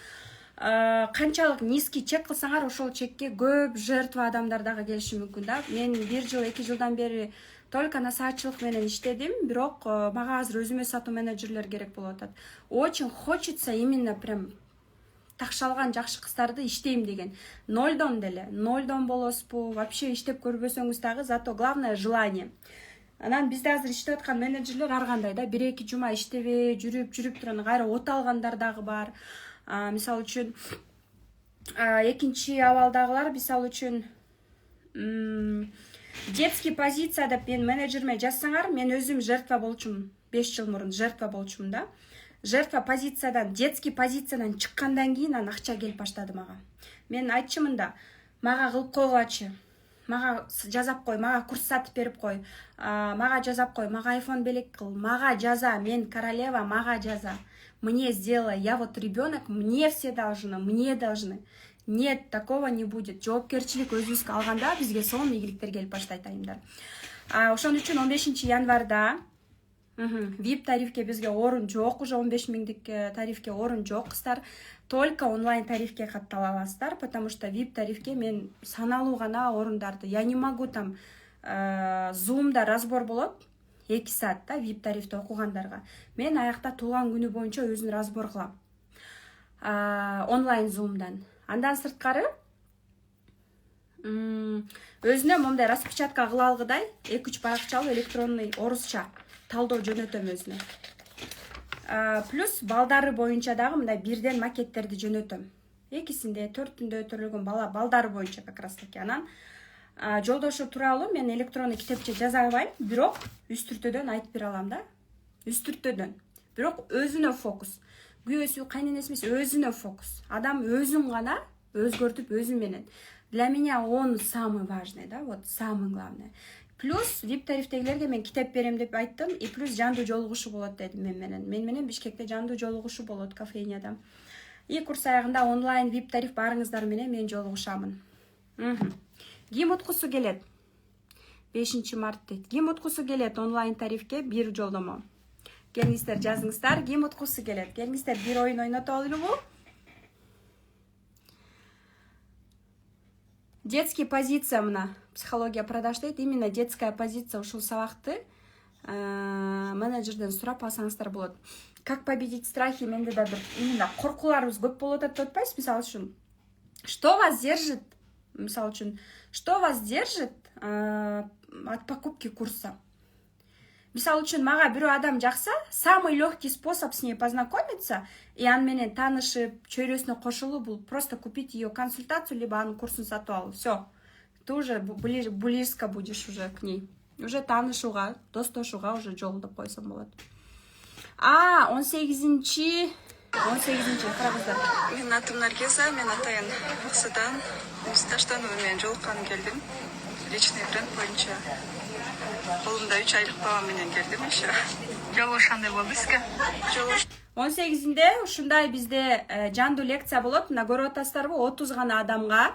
Канчалык низкий чек кылсаңар, ошол чекке көп жертва адамдар дагы келиши мүмкүн да. Мен 1 жыл, 2 жылдан бери только насаатчылык менен иштедим, бирок мага азыр өзүмө сатуу менеджерлер керек болуп атат. Очень хочется именно прям такшалган жакшы кыздарды иштейм деген. Нолдон болосузбу, вообще иштеп көрбөсөңүз дагы, зато главное желание. Анан бизде азыр иштеп аткан менеджерлер ар кандай да, 1-2 жума иштебей жүрүп туруп кайра от алгандар дагы бар. Мисалы үчүн экинчи абалдагылар мисалы үчүн детский позиция деп мен менеджерме жазсаңар, мен өзүм жертва болчумун. 5 жыл мурун жертва болчумун да. Жертва позициядан, детский позициядан чыккандан кийин анан акча келип баштады мага. Мен айтчумун да, мага кылып койгучу. Мага жазап кой, мага курс сатып берип кой. Мага жазап кой, мага айфон белек кыл, мага жаза, мен королева, мага жаза. Мне сделай, я вот ребенок, мне все должны, мне должны. Нет, такого не будет. Жоопкерчилик өзүбүзгө алганда бизге сонун ийгиликтер келип баштайт айымдар. Ошон үчүн 15 январда VIP тарифке бизге орун жок, уже 15 миңдик тарифке орун жок кыздар. Только онлайн тарифке каттала аласыздар, потому что VIP тарифке мен саналуу гана орундарды. Я не могу там Zoom'да разбор болот 2 саат да VIP тарифте окугандарга. Мен аякта туулган күнү боюнча өзүн разбор кылам. Онлайн Zoom'дан. Андан сырткары өзүнө момдай распечатка кыла алгыдай 2-3 баракчалуу электронный орусча талдоо жөнөтөм өзүнө. Плюс балдары боюнча дагы мындай бирден макеттерди жөнөтөм. Экисинде, төртүндө өтүрүлгөн балдары боюнча как раз таки. Анан жолдошу тууралуу мен электронный китепче жаза албайм, бирок үстүртөдөн айтып бере алам да. Үстүртөдөн. Бирок өзүнө фокус. Күйөөсү, кайненеси эмес, өзүнө фокус. Адам өзүн гана өзгөртүп өзү менен. Для меня он самый важный, да, вот самый главный. Плюс VIP тарифтегилерге мен китеп берем деп айттым, и плюс жандуу жолугушуу болот дедим мен менен. Мен менен Бишкекте жандуу жолугушуу болот кофейняда. И курс аягында онлайн VIP тариф барыңыздар менен мен жолугушамын. Ким уткусу келет? 5 март дейт. Ким уткусу келет онлайн тарифке бир жолдомо? Келиңиздер, жазыңыздар. Ким уткусу келет? Келиңиздер, бир оюн ойнотуп алайлыбы? Детский позиция мына психология продаж дейт. Именно детская позиция ушул сабакты менеджерден сурап алсаңыздар болот. Как победить страхи? Менде да бир именно коркууларыбыз көп болуп атат деп атпайсызбы? Мисалы үчүн, что вас держит? Мисалы үчүн, что вас держит от покупки курса? Мисалы үчүн, мага бирөө адам жакса, самый легкий способ с ней познакомиться и аны менен таанышып, чөйрөсүнө кошулуу бул просто купить ее консультацию, либо анын курсун сатып алуу. Все. Ты уже близко будешь уже к ней. Уже таанышууга, достошууга уже жолдоп койсоң болот. 18-чи караңыздар. Менин атым Наргиза, мен атайын Аксудан, Мусташтанова менен жолукканы келдим. Личный бренд боюнча. Колумда 3 айлык балам менен келдим еще. Жолугуш кандай болду сизге? 18-inde ушундай бизде жандуу лекция болот. Мына көрүп атасыздарбы? 30 гана адамга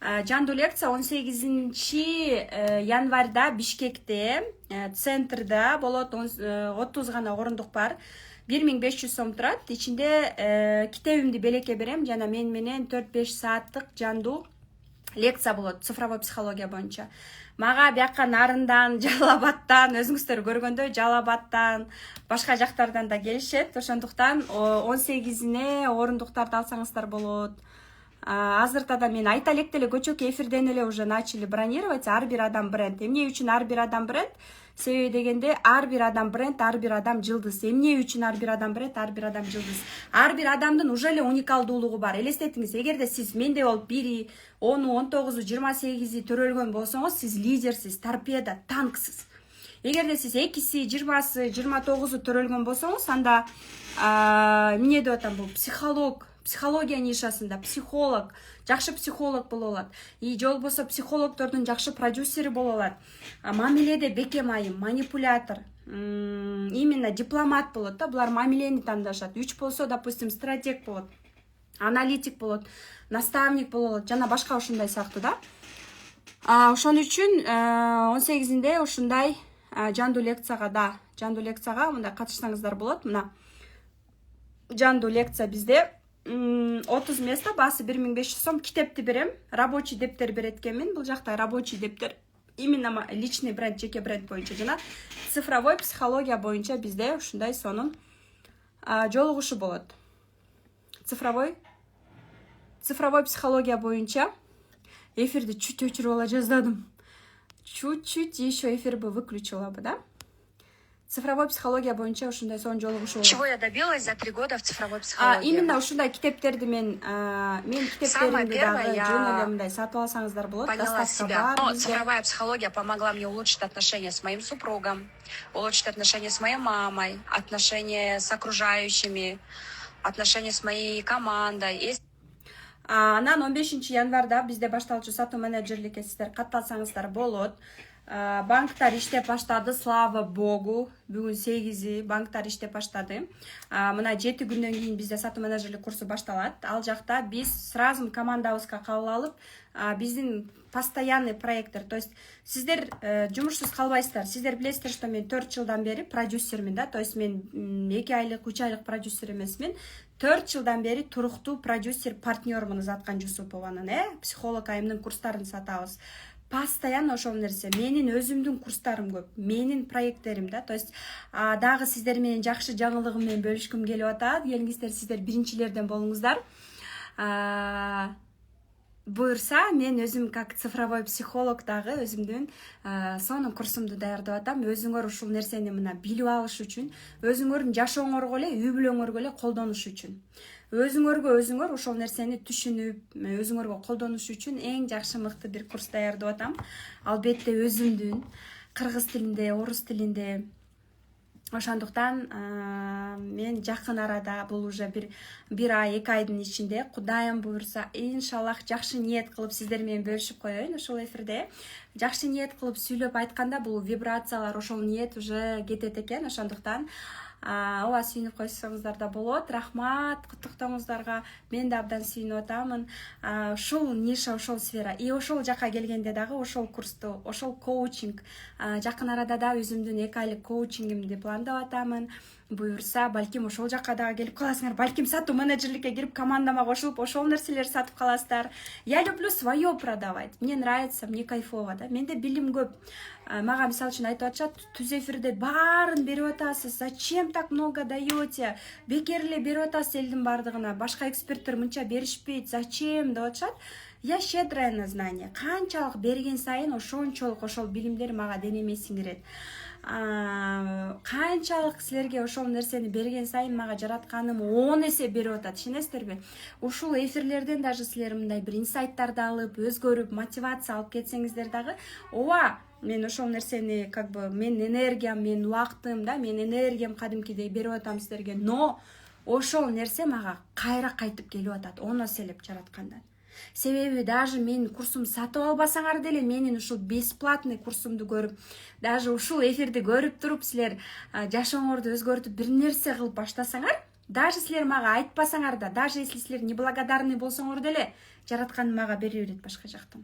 жандуу лекция 18 январда Бишкекте центрда болот. 30 гана орундук бар. 1500 сом турат. Ичинде китебимди белекке берем жана мен менен 4-5 сааттык жандуу лекция болот цифровой психология боюнча. Мага бияка Нарындан, Жалал-Абадтан, өзүңүздөр көргөндөй Жалал-Абадтан, башка жактардан да келишет. Ошондуктан 18-ине орундуктарды алсаңыздар болот. Азырда да мен айта элек деле көчөкө эфирден эле уже начали бронировать. Ар бир адам бренд. Эмне үчүн ар бир адам бренд? Себеби дегенде ар бир адам бренд, ар бир адам жылдыз. Эмне үчүн ар бир адам бренд, ар бир адам жылдыз? Ар бир адамдын уже эле уникалдуулугу бар. Элестетиңиз, эгерде сиз менде болуп 1-и, 10-у, 19-у, 28-и төрөлгөн болсоңуз, сиз лидерсиз, торпеда, танксиз. Эгерде сиз 2-си, 20-сы, 29-у төрөлгөн болсоңуз, анда эмне деп атам, бул психология нишасында психолог, жакшы психолог боло алат. И же болбосо психологдордун жакшы продюсери боло алат. Мамиледе бекем айым, манипулятор, именно дипломат болот да, булар мамилени тандашат. 3 болсо, допустим, стратег болот, аналитик болот, наставник боло алат, жана башка ушундай сыяктуу да. Ошон үчүн 18-inde ушундай жандуу лекцияга мындай катышсаңыздар болот. Мына жандуу лекция бизде 30 место, баасы 1500 сом. Китепти берем, рабочий дептер берет экенмин. Бул жакта рабочий дептер именно личный бренд, жеке бренд боюнча жана цифровой психология боюнча бизде ушундай сонун жолугушуу болот. Цифровой цифровой психология боюнча эфирди чуть өчүрүп ала жаздадым. Чуть-чуть еще эфир бы выключила бы, да? Цифровой психология боюнча ушундай сонун жолугушуу. Чего я добилась за 3 года в цифровой психологии? Именно ушундай китептерди мен китептеримди дагы я жөн эле мындай сатып алсаңыздар болот. поняла Доставка себя. бар Но бизде. цифровая психология помогла мне улучшить отношения с моим супругом, улучшить отношения с моей мамой, отношения с окружающими, отношения с моей командой. Анан 15 январда бизде башталчу сатуу менеджерликке сиздер катталсаңыздар болот. Банктар иштеп баштады, слава богу. Бүгүн 8 банктар иштеп баштады. Мына 7 күндөн кийин бизде сатуу менеджерлик курсу башталат. Ал жакта биз сразу командабызга кабыл алып, биздин постоянный проекттер, то есть сиздер жумушсуз калбайсыздар. Сиздер билесиздер, что мен 4 жылдан бери продюсермин, да, то есть мен 2 айлык, 3 айлык продюсер эмесмин. 4 жылдан бери туруктуу продюсер партнермын Заткан Жусупованын, психолог айымдын курстарын сатабыз. Постоянно ошол нерсе. Менин өзүмдүн курстарым көп, менин проекттерим, да, то есть дагы сиздер менен жакшы жаңылыгым менен бөлүшкүм келип атат. Келиңиздер, сиздер биринчилерден болуңуздар. Буюрса, мен өзүм как цифровой психолог дагы өзүмдүн сонун курсумду даярдап атам. Өзүңөр ушул нерсени мына билип алыш үчүн, өзүңөрдүн жашооңорго эле, үй бүлөңөргө эле колдонуш үчүн. Өзүңөр ошол нерсени түшүнүп, өзүңөргө колдонуш үчүн эң жакшы мыкты бир курс даярдап атам. Албетте өзүмдүн кыргыз тилинде, орус тилинде. Ошондуктан мен жакын арада, бул уже бир ай, 2 айдын ичинде, Кудайым буйрса, иншаллах жакшы ниет кылып сиздер менен бөлүшүп коеюн ушул эфирде. Жакшы ниет кылып сүйлөп айтканда бул вибрациялар, ошол ниет уже кетет экен. Ошондуктан ооба сүйүнүп койсоңуздар да болот. Рахмат, куттуктооңуздарга. Мен да абдан сүйүнүп атамын. Ушул ниша, ошол сфера. И ошол жака келгенде дагы ошол курсту, ошол коучинг, жакын арада да өзүмдүн 2 айлык коучингимди пландап атамын. Буюрса, балким ошол жака дагы келип каласыңар. Балким сатуу менеджерликке кирип командама кошулуп, ошол нерселерди сатып каласыздар. Я люблю свое продавать. Мне нравится, мне кайфово, да. Менде билим көп. Мага мисалы үчүн айтып атышат, түз эфирде баарын берип атасыз. Зачем так много даете? Бекер эле берип атасыз элдин бардыгына. Башка эксперттер мынча беришпейт. Зачем деп атышат? Я щедрая на знание. Канчалык берген сайын ошончолук ошол билимдер мага денеме сиңирет. Канчалык силерге ошол нерсени берген сайын мага жаратканым 10 эсе берип атат. Ишенесиздерби? Ушул эфирлерден даже силер мындай бир инсайттарды алып, өзгөрүп, мотивация алып кетсеңиздер дагы, ооба, мен ошол нерсени как бы мен энергиям, мен убактым, да, мен энергиям кадимкидей берип атам силерге, но ошол нерсе мага кайра кайтып келип атат, 10 эселеп жараткандан. Себеби даже менин курсумду сатып албасаңар деле, менин ушул бесплатный курсумду көрүп, даже ушул эфирди көрүп туруп силер жашооңорду өзгөртүп бир нерсе кылып баштасаңар, даже силер мага айтпасаңар да, даже если силер неблагодарный болсоңор деле, жараткан мага бере берет башка жактан.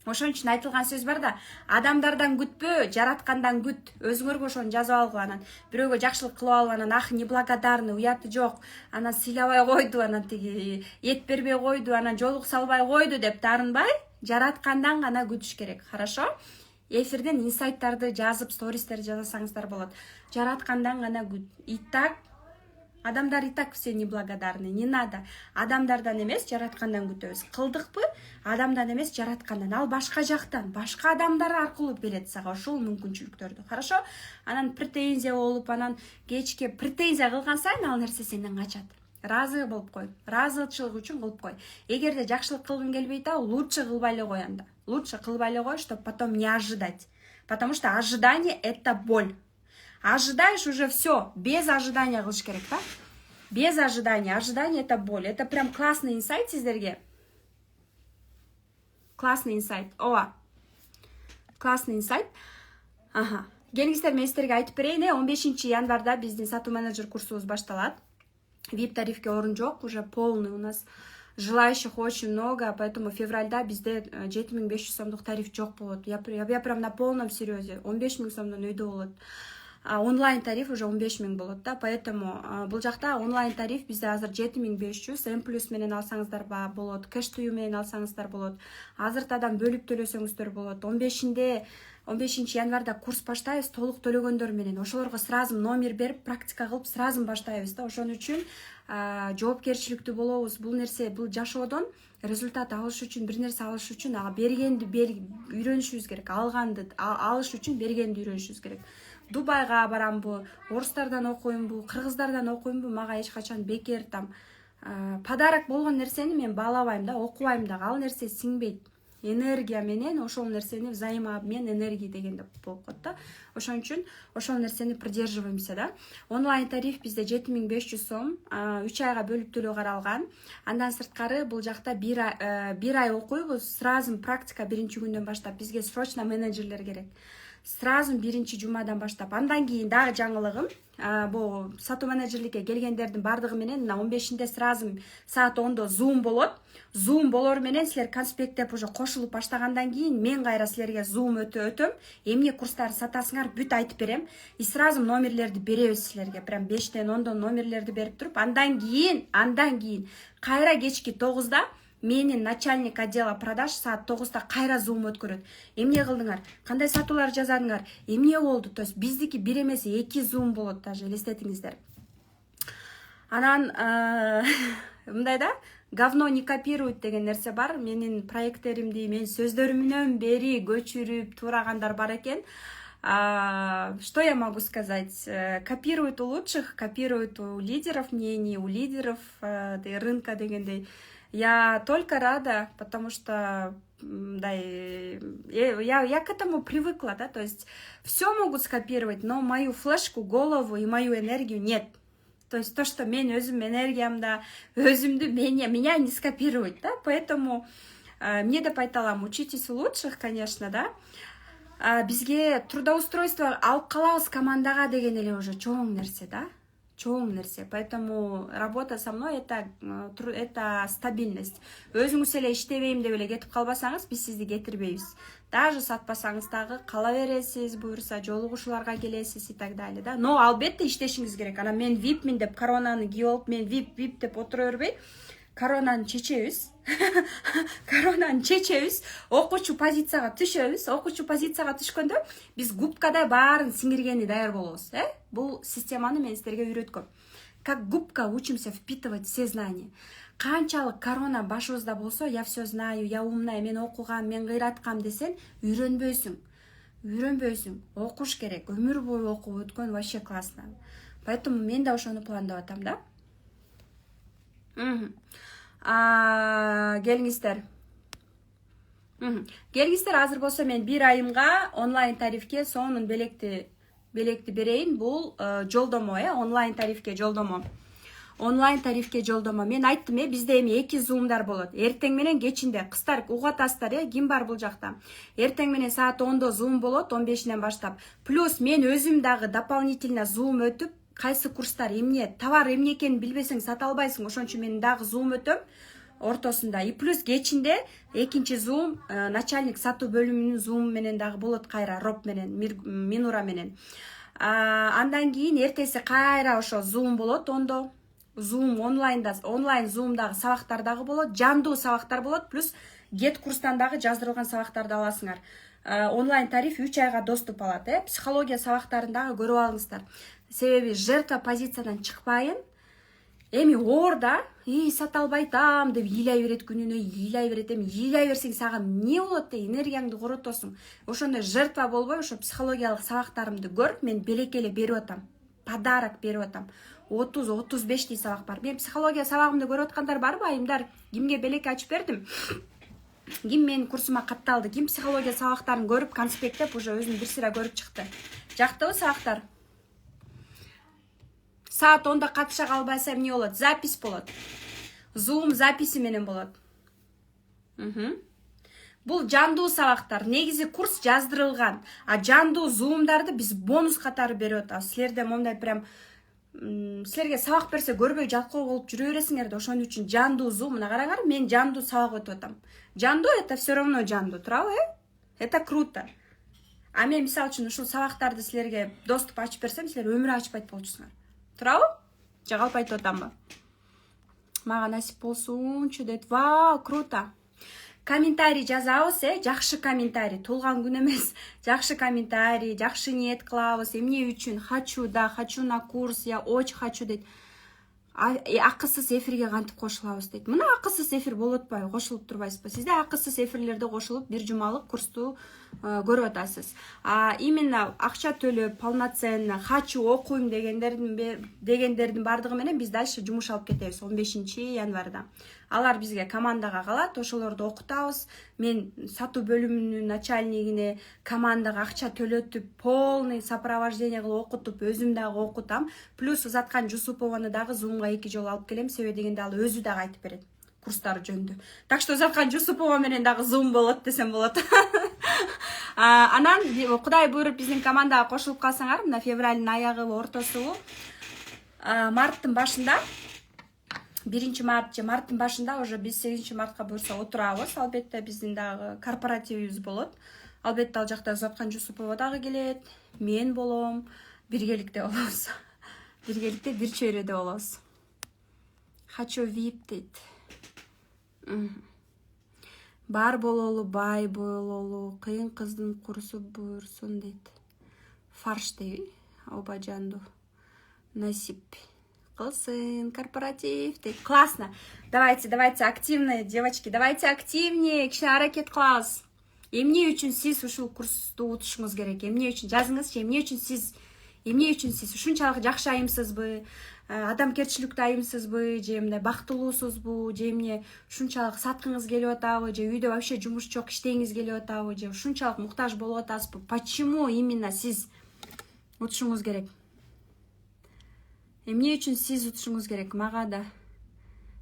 Ошон үчүн айтылган сөз бар да, адамдардан күтпө, жараткандан күт. Өзүңөргө ошону жазып алгыла, анан бирөөгө жакшылык кылып алып, анан неблагодарный, уяты жок, анан сыйлабай койду, анан тиги эт бербей койду, анан жолук салбай койду деп таарынбай, жараткандан гана күтүш керек. Хорошо? Эфирден инсайттарды жазып, стористерди жазасаңыздар болот. Жараткандан гана күт. Итак, адамдар и так все неблагодарны, не надо. Адамдардан эмес, жараткандан күтөбүз. Кылдыкпы? Адамдан эмес, жараткандан. Ал башка жактан, башка адамдар аркылуу берет сага ошол мүмкүнчүлүктөрдү. Хорошо? Анан претензия болуп, анан кечке претензия кылган сайын ал нерсе сенден качат. Разы болуп кой. Разычылык үчүн кылып кой. Эгерде жакшылык кылгың келбейт, лучше кылбай эле кой анда. Лучше кылбай эле кой, чтобы потом не ожидать. Потому что ожидание это боль. Ожидаешь уже все, без ожидания кылыш керек, да? Без ожидания. Ожидание это боль. Это прям классный инсайт сиздерге. Классный инсайт. Ооба. Классный инсайт. Ага. Келиңиздер, мен сиздерге айтып берейин, 15 январда биздин сатуу менеджер курсубуз башталат. VIP тарифке орун жок, уже полный у нас. Желающих очень много, поэтому февральда bizde 7500 сомдук тариф жок болот. Я прям на полном серьезе. 15000 сомдон өйдө болот. Онлайн тариф уже 15000 болот да, поэтому бул жакта онлайн тариф бизде азыр 7500, М+ менен алсаңыздар болот, кэш тую менен алсаңыздар болот, азыртадан бөлүп төлөсөңүздөр болот. 15-inde 15 январда курс баштайбыз, толук төлөгөндөр менен ошолорго сразу номер берип практика кылып сразу баштайбыз да. Ошон үчүн жоопкерчиликтүү болобуз. Бул нерсе, бул жашоодон результат алыш үчүн, бир нерсе алыш үчүн бергенди үйрөнүшүбүз керек. Алганды алыш үчүн бергенди үйрөнүшүбүз керек. Дубайга барамбы, орустардан окуймбу, кыргыздардан окуймбу, мага эч качан бекер подарок болгон нерсени мен баалабайм да, окубайм дагы. Ал нерсе сиңбейт. Энергия менен ошол нерсени взаимообмен энергии дегенде болуп калат да. Ошон үчүн ошол нерсени придерживаемся да. Онлайн тариф бизде 7500 сом, 3 айга бөлүп төлөө каралган. Андан сырткары бул жакта бир ай окуйбуз, сразу практика биринчи күндөн баштап. Бизге срочно менеджерлер керек. Сразу биринчи жумадан баштап. Андан кийин дагы жаңылыгым, бул сатуу менеджерликке келгендердин бардыгы менен 15-нде сразу саат 10до Zoom болот. Zoom болор менен силер конспекттеп уже кошулуп баштагандан кийин мен кайра силерге Zoom өтөм. Эмне курстарды сатасыңар бүт айтып берем. И сразу номерлерди беребиз силерге. Прям 5тен 10дон номерлерди берип туруп, андан кийин кайра кечки 9да менин начальник отдела продаж саат 9да кайра Zoom өткөрөт. Эмне кылдыңар? Кандай сатуулар жазадыңар? Эмне болду? То есть биздики бир эмес 2 Zoom болот, даже элестетиңиздер. Анан мындай да, говно не копирует деген нерсе бар. Менин проекттеримди мен сөздөрүмдөн бери көчүрүп турагандар бар экен. Что я могу сказать? Копируют у лучших, копируют у лидеров мнений, у лидеров рынка дегендей. Я только рада, потому что да, я к этому привыкла, да, то есть все могут скопировать, но мою флешку, голову и мою энергию нет. То есть то, что мен өзүм энергиямда, өзүмдү меня не скопируют, да, поэтому мне деп айталам, учитесь у лучших, конечно, да. Бизге трудоустройство алып калабыз командага деген эле уже чоң нерсе, да. Чоң нерсе. Поэтому работа со мной это стабильность. Өзүңүз эле иштебейм деп эле кетип калбасаңыз, биз сизди кетирбейбиз. Даже сатпасаңыз дагы кала бересиз, буюрса жолугушууларга келесиз и так далее, да. Но албетте иштешиңиз керек. Ана мен випмин деп коронаны кийип алып, мен вип деп отура бербей, коронаны чечебиз. Коронаны чечебиз, окуучу позицияга түшөбүз. Окуучу позицияга түшкөндө биз губкадай баарын сиңиргени даяр болобуз, Бул системаны мен силерге үйрөткөм. Как губка учимся впитывать все знания. Канчалык корона башыбызда болсо, я все знаю, я умная, мен окугам, мен кыйраткам десең, үйрөнбөйсүң. Окуш керек. Өмүр бою окуп өткөн вообще классно. Поэтому мен да ошону пландап атам, да. Келиңиздер. Келиңиздер, азыр болсо мен бир айымга онлайн тарифке сонун белекти берейин. Бул жолдомо, онлайн тарифке жолдомо. Онлайн тарифке жолдомо. Мен айттым, бизде эми 2 зумдар болот. Эртең менен кечинде. Кыздар угатасыздар, ким бар бул жакта? Эртең менен саат 10до зум болот, 15ден баштап. Плюс мен өзүм дагы дополнительно зум өтүп, кайсы курстар эмне, товар эмне экенин билбесең сата албайсың. Ошон үчүн мен дагы зум өтөм ортосунда. И плюс кечинде экинчи зум, начальник сатуу бөлүмүнүн зуму менен дагы болот, кайра Роб менен, Минура менен. Андан кийин эртеси кайра ошо зум болот, 10до. Zoom онлайн Zoom'дагы сабактар дагы болот, жандуу сабактар болот, плюс Get курстан дагы жаздырылган сабактарды аласыңар. Онлайн тариф 3 айга доступ алат, Психология сабактарын дагы көрүп алыңыздар. Себеби жертва позициядан чыкпайын. Эми оор да, сата албайтам деп ыйлай берет, күнүнө ыйлай берет. Эми ыйлай берсең сага эмне болот, энергияңды коротосуң. Ошондой жертва болбой, ошо психологиялык сабактарымды көр, мен белекеле берип атам. Подарок берип атам. 30-35 сабак бар. Мен психология сабагымды көрүп аткандар барбы, айымдар? Кимге белек ачып бердим? Ким менин курсума катталды? Ким психология сабактарын көрүп, конспекттеп, уже өзүн бир сыра көрүп чыкты? Жактыбы сабактар? Саат 10да катыша калбасам эмне болот? Запись болот. Zoom записи менен болот. Бул жандуу сабактар. Негизи курс жаздырылган. А жандуу зумдарды биз бонус катары берип атабыз. Силерде мондай прям силерге сабак берсе көрбөй жалкоо болуп жүрө бересиңер да. Ошон үчүн жандуу зум, мына караңар, мен жандуу сабак өтүп атам. Жандуу это все равно жандуу, туурабы? Это круто. А мен мисалы үчүн ушул сабактарды силерге доступ ачып берсем, силер өмүрү ачпайт болчусуңар. Туурабы? Же калп айтып атамбы? Мага насип болсунчу дейт. Вау, круто. комментарий жазабыз, жакшы комментарий, туулган күн эмес, жакшы комментарий, жакшы ниет кылабыз, эмне үчүн хочу, да, хочу на курс, я очень хочу дейт. Акысыз эфирге кантип кошулабыз дейт. Мына акысыз эфир болуп атпайбы, кошулуп турбайсызбы? Сизде акысыз эфирлерде кошулуп бир жумалык курсту көрүп атасыз. Именно акча төлөп, полноценно хочу окуйм дегендердин бардыгы менен биз дальше жумуш алып кетебиз 15 январда. Алар бизге командага калат, ошолорду окутабыз. Мен сатуу бөлүмүнүн начальнигине командага акча төлөтүп, полный сопровождение кылып окутуп, өзүм дагы окутам. Плюс Узаткан Жусупованы дагы Zoomга 2 жолу алып келем, себеби дегенде ал өзү дагы айтып берет курстар жөнүндө. Так что Узаткан Жусупова менен дагы Zoom болот десем болот. Анан Кудай буйруп биздин командага кошулуп калсаңар, мына февралдын аягы ортосу, марттын башында 1 март же марттын башында уже биз 8 мартка буйрса отурабыз. Албетте биздин дагы корпоративибиз болот. Албетте ал жакта Узаткан Жусупова дагы келет, мен болом, биргеликте болобуз. Биргеликте бир чөйрөдө болобуз. Хочу VIP дейт. Бар бололу, бай бололу, кыйын кыздын курсу буйрсун дейт. Фарш дейби, Обажанду насип кылсын, корпоратив дейт. Классно. Давайте активные, девочки, давайте активнее, кичине аракет кылабыз. Эмне үчүн сиз ушул курсту утушуңуз керек? Эмне үчүн жазыңызчы? Эмне үчүн сиз ушунчалык жакшы айымсызбы? Адамгерчиликтүү айымсызбы? Же эмне бактылуусузбу? Же эмне ушунчалык саткыңыз келип атабы? Же үйдө вообще жумуш жок, иштегиңиз келип атабы? Же ушунчалык муктаж болуп атасызбы? Почему именно сиз утушуңуз керек? Эмне үчүн сиз утушуңуз керек? Мага да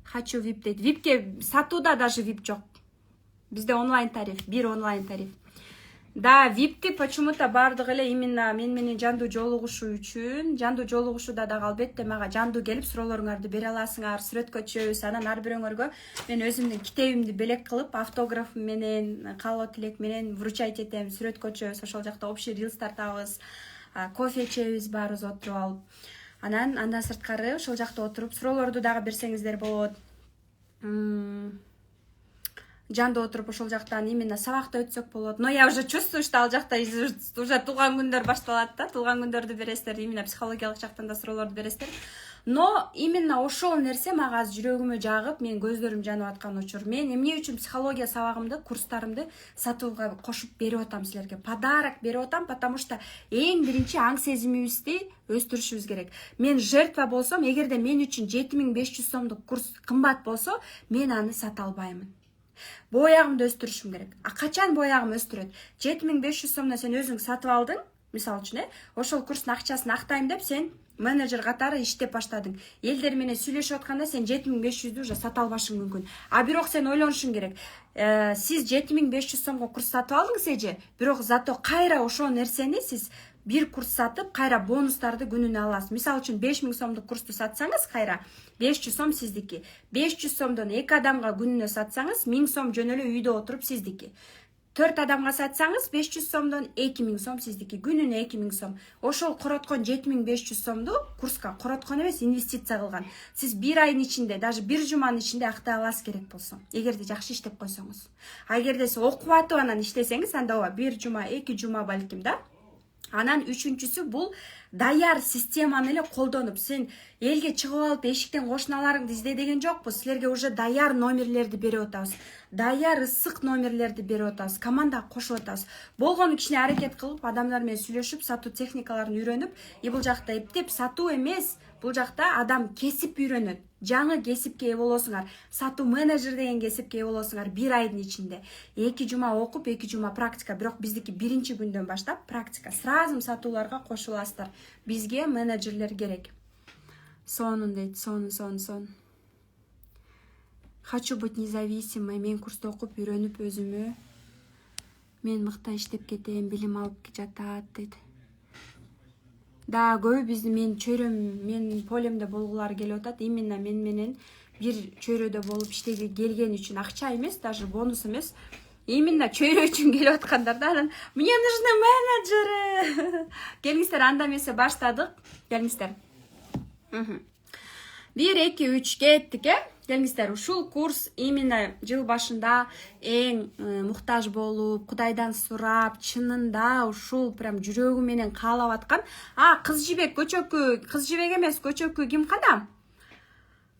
хочу VIP дейт. VIPке сатууда даже VIP жок. Бизде онлайн тариф, бир онлайн тариф. Да, VIPти почему-то бардыгы эле именно мен менен жандуу жолугушуу үчүн, жандуу жолугушууда дагы албетте мага жандуу келип суроолоруңарды бере аласыңар, сүрөткө түшөбүз. Анан ар бирөөңөргө мен өзүмдүн китебимди белек кылып, автограф менен, каалоо тилек менен вручать этем, сүрөткө түшөбүз. Ошол жакта общий рилс тартабыз, кофе ичебиз баарыбыз отуруп алып. Анан андан сырткары ошол жакта отуруп суроолорду дагы берсеңиздер болот. Жандуу отуруп ошол жактан именно сабакта өтсөк болот. Но я уже чувствую, что ал жакта уже туулган күндөр башталат да. Туулган күндөрдү бересиздер, именно психологиялык жактан да суроолорду бересиздер. Но именно ошол нерсе мага азыр жүрөгүмө жагып, мен көздөрүм жанып аткан учур. Мен эмне үчүн психология сабагымды, курстарымды сатууга кошуп берип атам силерге. Подарок берип атам, потому что эң биринчи аң сезимибизди өстүрүшүбүз керек. Мен жертва болсом, эгерде мен үчүн 7500 сомдук курс кымбат болсо, мен аны сата албаймын. Боягымды өстүрүшүм керек. Качан боягым өстүрөт? 7500 сомдон сен өзүң сатып алдың, мисалы үчүн, ошол курстун акчасын актайм деп сен менеджер катары иштеп баштадың. Элдер менен сүйлөшүп атканда сен 7500дү уже сата албашың мүмкүн. Бирок сен ойлонушуң керек. Сиз 7500 сомго курс сатып алдыңыз эже, бирок зато кайра ошол нерсени сиз бир курс сатып, кайра бонустарды күнүнө аласыз. Мисалы үчүн 5000 сомдук курсту сатсаңыз, кайра 500 сом сиздики. 500 сомдон 2 адамга күнүнө сатсаңыз, 1000 сом жөн эле үйдө отуруп сиздики. 4 адамга сатсаңыз, 500 сомдон 2000 сом сиздики. Күнүнө 2000 сом. Ошол короткон 7500 сомду курска короткон эмес, инвестиция кылган. Сиз бир айдын ичинде, даже бир жуманын ичинде актай аласыз керек болсо. Эгерде жакшы иштеп койсоңуз. Эгерде сиз окуп атып анан иштесеңиз, анда ооба бир жума, 2 жума балким да. Анан үчүнчүсү бул даяр системаны эле колдонуп, сен элге чыгып алып эшиктен кошуналарыңды изде деген жокпуз. Силерге уже даяр номерлерди берип атабыз. Даяр ысык номерлерди берип атабыз. Командага кошуп атабыз. Болгону кичине аракет кылып, адамдар менен сүйлөшүп, сатуу техникаларын үйрөнүп, бул жакта эптеп сатуу эмес, бул жакта адам кесип үйрөнөт. Жаңы кесипке ээ болосуңар. Сатуу менеджер деген кесипке ээ болосуңар бир айдын ичинде. 2 жума окуп, 2 жума практика. Бирок биздики биринчи күндөн баштап практика. Сразу сатууларга кошуласыздар. Бизге менеджерлер керек. Сонун дейт, сон. Хочу быть независимой. Мен курста окуп, үйрөнүп өзүмө. Мен мыкта иштеп кетем, билим алып жатат дейт. Да, көбү биздин мен чөйрөм, мен полемде болгулар келип атат. Именно мен менен бир чөйрөдө болуп иштеги келген үчүн акча эмес, даже бонус эмес. Именно чөйрө үчүн келип аткандар да. Мне нужны менеджеры. Келиңиздер, анда эмесе баштадык. Келиңиздер. 1 2 3 кеттик, келиңиздер, ушул курс именно жыл башында эң муктаж болуп, Кудайдан сурап, чынында ушул прям жүрөгү менен каалап аткан. Кыз жибек көчөкү, кыз жибек эмес, көчөкү ким кана?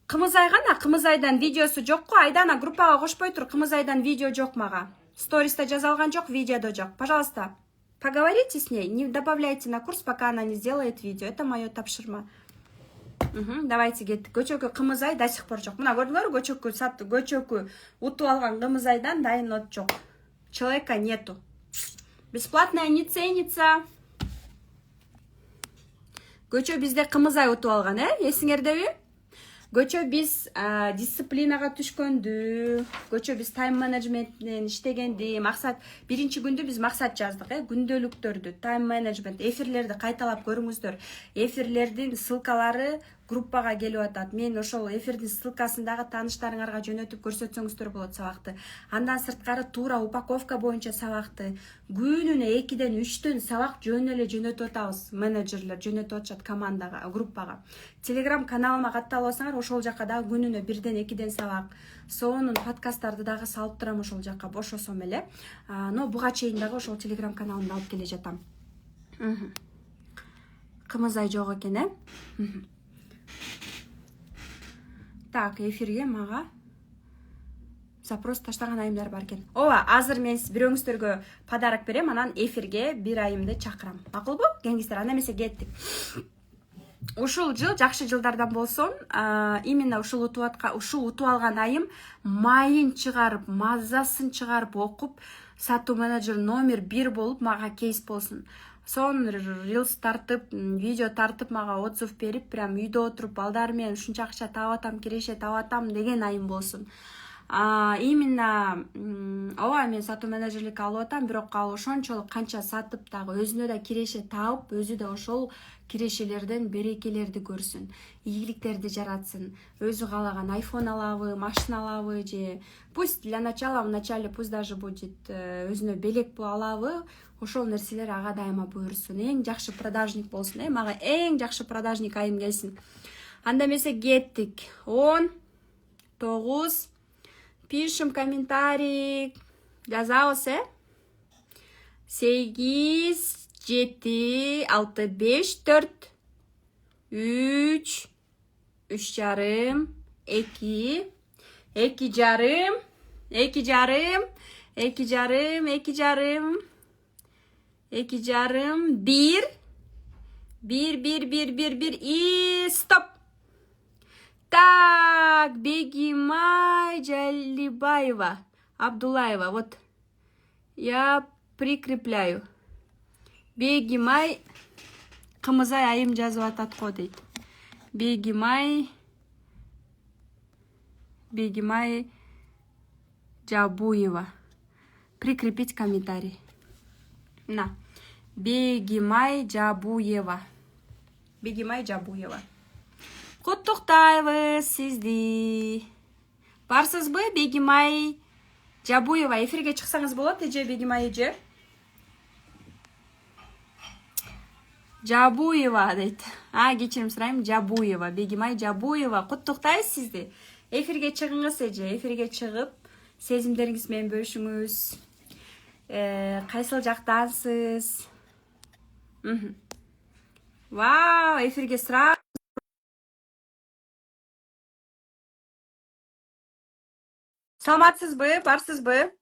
Кымызай гана, Кымызайдан видеосу жокку? Айдана группага кошпой тур, Кымызайдан видео жок мага. Сториста жазалган жок, видеодо жок. Пожалуйста, поговорите с ней, не добавляйте на курс, пока она не сделает видео. Это мое тапшырма. Давайте кеттик. Көчөкү Кымызай до сих пор жок. Мына көрдүңөрбү, көчөкү утуп алган Кымызайдан дайын от жок. Человека нету. Бесплатное не ценится. Көчө бизде Кымызай утуп алган, эсиңердеби? Көчө биз дисциплинага түшкөндү, көчө биз тайм менеджментинен иштегенди, максат биринчи күндү биз максат жаздык, күндөлүктөрдү, тайм менеджмент, эфирлерди кайталап көрүңүздөр. Эфирлердин ссылкалары группага келип атат. Мен ошол эфирдин ссылкасын дагы тааныштарыңарга жөнөтүп көрсөтсөңүздөр болот сабакты. Андан сырткары туура упаковка боюнча сабакты күнүнө 2-ден 3төн сабак жөн эле жөнөтүп атабыз. Менеджерлер жөнөтүп атышат командага, группага. Телеграм каналыма катталып алсаңар, ошол жака дагы күнүнө 1-ден 2ден сабак. Сонун подкасттарды дагы салып турам ошол жака бошосом эле. Но буга чейин дагы ошол телеграм каналымда алып келе жатам. Кымызай жок экен, Так, эфирге мага запрос таштаган айымдар бар экен. Ооба, азыр мен бирөөңүздөргө подарок берем, анан эфирге бир айымды чакырам. Макулбу? Кеңиңиздер, анда эмесе кеттик. Ушул жыл жакшы жылдардан болсун, именно ушул утуп алган айым майын чыгарып, мазасын чыгарып окуп, сатуу менеджер номер 1 болуп мага кейс болсун. Сон рилс тартып, видео тартып мага отзыв берип, прям үйдө отуруп балдар менен ушунча акча таап атам, киреше таап атам деген айым болсун. Именно ооба, мен сатуу менеджерлик алып атам, бирок ал ошончолук канча сатып дагы өзүнө да киреше таап, өзү да ошол кирешелерден берекелерди көрсүн, ийгиликтерди жаратсын. Өзү каалаган айфон алабы, машина алабы же пусть для начала, вначале пусть даже будет өзүнө белек алабы, ошол нерселер ага дайыма буйрсун. Эң жакшы продажник болсун, мага эң жакшы продажник айым келсин. Анда эмесе кеттик. 10, 9, пишем комментарий, жазабыз, 8, 7, 6, 5, 4, 3, 3,5, 2, 2,5, 2,5, 2,5, 2,5, 1, и стоп. Так, Бегимай Джалибаева, Абдулаева, вот, я прикрепляю. Бегимай, Кымызай айым жазып атат го дейт. Бегимай Джабуева. Прикрепить комментарий. На. Бегимай Джабуева. Куттуктайбыз сизди. Барсызбы, Бегимай Джабуева? Эфирге чыксаңыз болот, эже Бегимай эже. Джабуева дейт. Кечирим сурайм, Джабуева. Бегимай Джабуева. Куттуктайбыз сизди. Эфирге чыгыңыз эже. Эфирге чыгып, сезимдериңиз менен бөлүшүңүз. Кайсыл жактансыз? Вау, эфирге сразу. Саламатсызбы, барсызбы?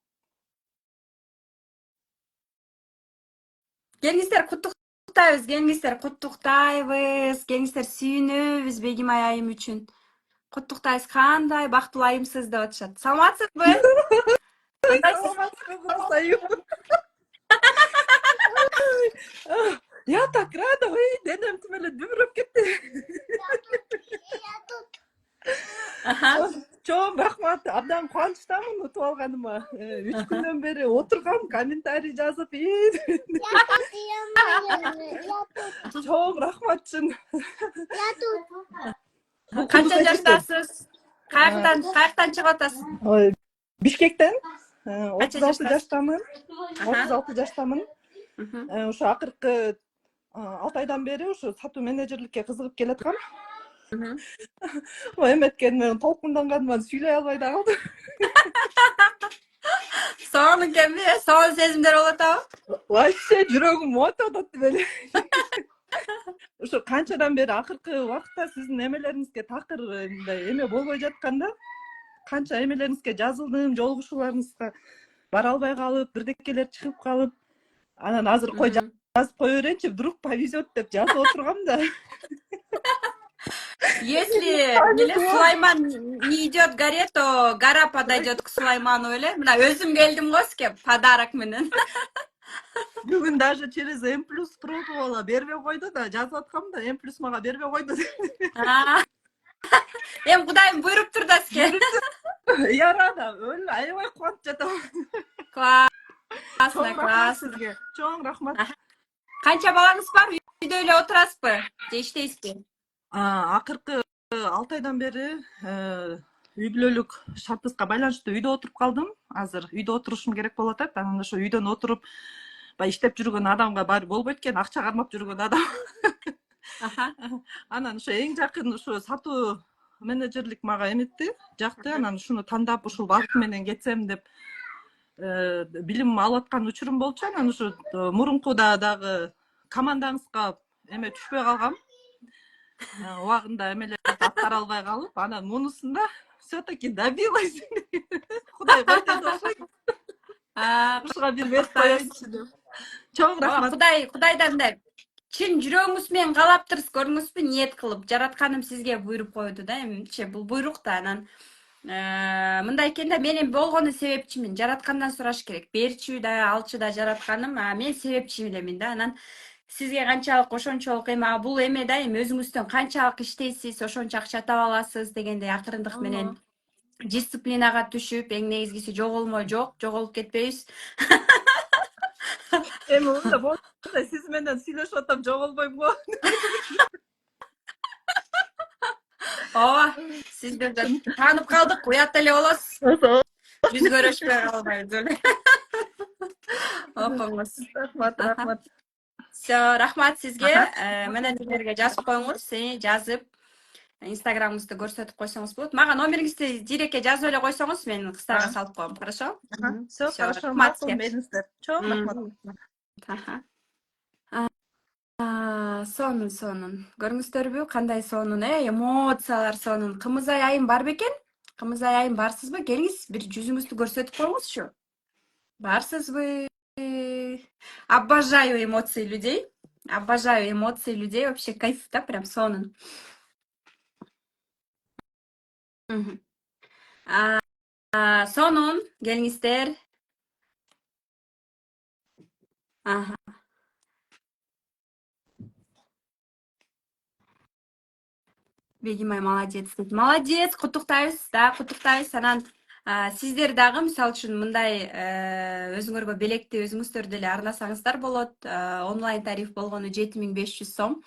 Келиңиздер, куттуктайбыз, келиңиздер, сүйүнөбүз Бегимай айым үчүн. Куттуктайбыз, кандай бактылуу айымсыз деп атышат. Саламатсызбы? Я так рада, ой, денем тимеле дүбүрөп кетти. Чоң рахмат, абдан кубанычтамын утуп алганыма. 3 күндөн бери отургам, комментарий жазып, чоң рахмат чын. Канча жаштасыз? Каяктан чыгып атасыз? Бишкектен 36 жаштамын. 36 жаштамын. Ошо акыркы 6 айдан бери ошо сатуу менеджерликке кызыгып келаткам. эметкен менен толкунданганыман сүйлөй албай да калдым. Сонун кеми, сонун сезимдер болот абы? Вообще жүрөгүм от атат эле. Ушу канчадан бери акыркы убакытта сиздин эмелериңизге такыр мындай эме болбой жатканда, канча эмелериңизге жазылдым, жолугушууларыңызга бара албай калып, бирдекелер чыгып калып, анан азыр кой жазып кое берейинчи, вдруг повезет деп жазып отургам да. Если Сулайман не идет к горе, то гора подойдет к Сулайману эле. Мына өзүм келдим го сизге подарок менен. Бүгүн даже через М+ пробовала, бербей койду да, жазып аткам да, М+ мага бербей койду. Эми Кудайым буйруптур да сизге. Ярада, өлү аябай кубанып жатам. Классно, Чоң рахмат классно. сизге. Чоң рахмат. Канча балаңыз бар? Үйдө эле отурасызбы? Же иштейсизби? Акыркы 6 айдан бери үй бүлөлүк шартыбызга байланыштуу үйдө отуруп калдым. Азыр үйдө отурушум керек болуп атат. Анан ошо үйдөн отуруп баягы иштеп жүргөн адамга баары болбойт экен, акча кармап жүргөн адам. Анан ошо эң жакын ушу сатуу менеджерлик мага эметти, жакты. Анан ушуну тандап ушул багыт менен кетсем деп билим алып аткан учурум болчу. Анан ушу мурункуда дагы командаңызга эме түшпөй калгам. Убагында эмелерди аткара албай калып, анан мунусунда все-таки добилась. Кудай койду окшойт. Ушуга бир бет коёюнчу деп. Чоң рахмат. Кудайдан мындай чын жүрөгүңүз менен каалаптырсыз, көрдүңүзбү, ниет кылып. Жаратканым сизге буйруп койду да, эмчи бул буйрук да. Анан мындай экен да, мен эми болгону себепчимин. Жараткандан сураш керек. Берчү да, алчу да жаратканым, мен себепчи элемин да. Анан сизге канчалык ошончолук эме бул эме да, эми өзүңүздөн канчалык иштейсиз, ошончо акча таба аласыз дегендей акырындык менен дисциплинага түшүп, эң негизгиси жоголуп кетпейбиз. Эми мында болду, сиз менен сүйлөшүп атам, жоголбоймбу? Ооба, сиздерди таанып калдык, уят эле болосуз. Жүз көрүшпөй калбайбыз эле. Окуңуз. Рахмат. Все, рахмат сизге. Менеджерге жазып коюңуз, жазып инстаграмыңызды көрсөтүп койсоңуз болот. Мага номериңизди дирекке жазып эле койсоңуз, мен кыстарга салып коем, хорошо? Все, хорошо, рахмат макул, сизге. мейлиңиздер. Чоң рахмат. Сонун. Көрүңүздөрбү, кандай сонун, эмоциялар сонун. Кымызай айым бар бекен? Кымызай айым барсызбы? Келиңиз, бир жүзүңүздү көрсөтүп коюңузчу. Барсызбы? Обожаю эмоции людей. Вообще кайф, да, прям сонун. Сонун, келиңиздер. Бегимай молодец дейт. Молодец, куттуктайбыз, да, куттуктайбыз. Анан сиздер дагы мисалы үчүн мындай өзүңөргө белекти өзүңүздөр деле арнасаңыздар болот. Онлайн тариф болгону 7500 сом.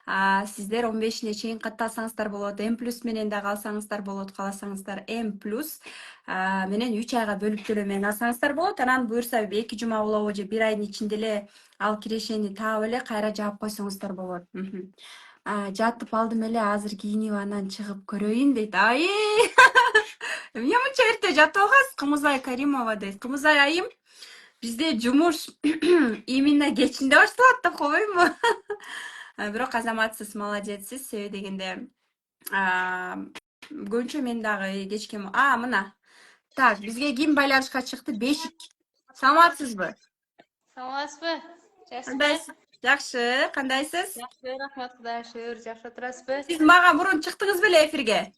Сиздер 15-ине чейин катталсаңыздар болот. М+ менен да калсаңыздар болот, кааласаңыздар М+ менен 3 айга бөлүп төлөө менен алсаңыздар болот. Анан буюрса 2 жума болобу же 1 айдын ичинде эле ал кирешени таап эле кайра жаап койсоңуздар болот. Жатып алдым эле, азыр кийинип анан чыгып көрөйүн дейт. Эмне мынча эрте жатып алгансыз, Кымызай Каримова дейт. Кымызай айым, бизде жумуш именно кечинде башталат деп койбоймунбу? Бирок азаматсыз, молодецсиз, себеби дегенде көбүнчө мен дагы кечке мына. Так, бизге ким байланышка чыкты? Бешик. Саламатсызбы? Саламатсызбы? Кандайсыз? Жакшы, кандайсыз? Жакшы, рахмат Кудайга шүгүр. Жакшы отурасызбы? Сиз мага мурун чыктыңыз беле эфирге?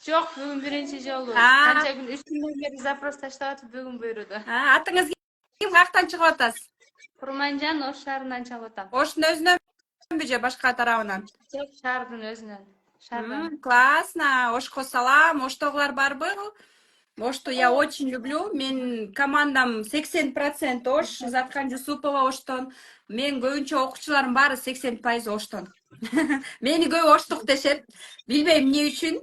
Жок, бүгүн биринчи жолу. Канча күн 3 күндөн бери запрос таштап атып, бүгүн буйруду. Атыңыз ким, каяктан чыгып атасыз? Курманжан Ош шаарынан чыгып атам. Оштун өзүнөнбү же башка тарабынан? Жок, шаардын өзүнөн. Шаардан. Классно. Ошко салам. Оштогулар барбы? Ошту я очень люблю. Мен командам 80% Ош. Заткан Жусупова Оштон. Мен көбүнчө окуучуларым баары 80% Оштон. Мени көп оштук дешет. Билбейм эмне үчүн.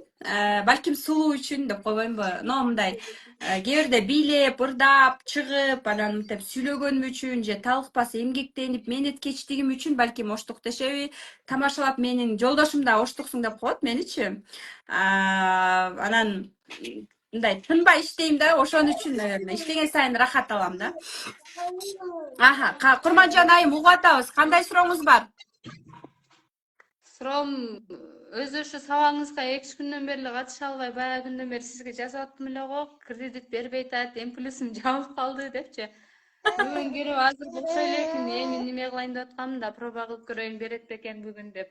Балким сулуу үчүн деп койбоймбу. Но мындай кээ бирде бийлеп, ырдап, чыгып, анан мынтип сүйлөгөнүм үчүн же талыкпас эмгектенип, мээнеткечтигим үчүн балким оштук дешеби. Тамашалап менин жолдошум да оштуксуң деп коет меничи. Анан мындай тынбай иштейм да, ошон үчүн, наверное, иштеген сайын рахат алам да. Курманжан айым угуп атабыз. Кандай сурооңуз бар? Суром өзү ушу сабагыңызга 2 күндөн бери эле катыша албай, баягы күндөн бери сизге жазып аттым эле го. Кредит бербей атат, плюсум жабылып калды депчи. Бүгүн кирип азыр буксой элекмин, эми неме кылайын деп аткам да, проба кылып көрөйүн берет бекен бүгүн деп.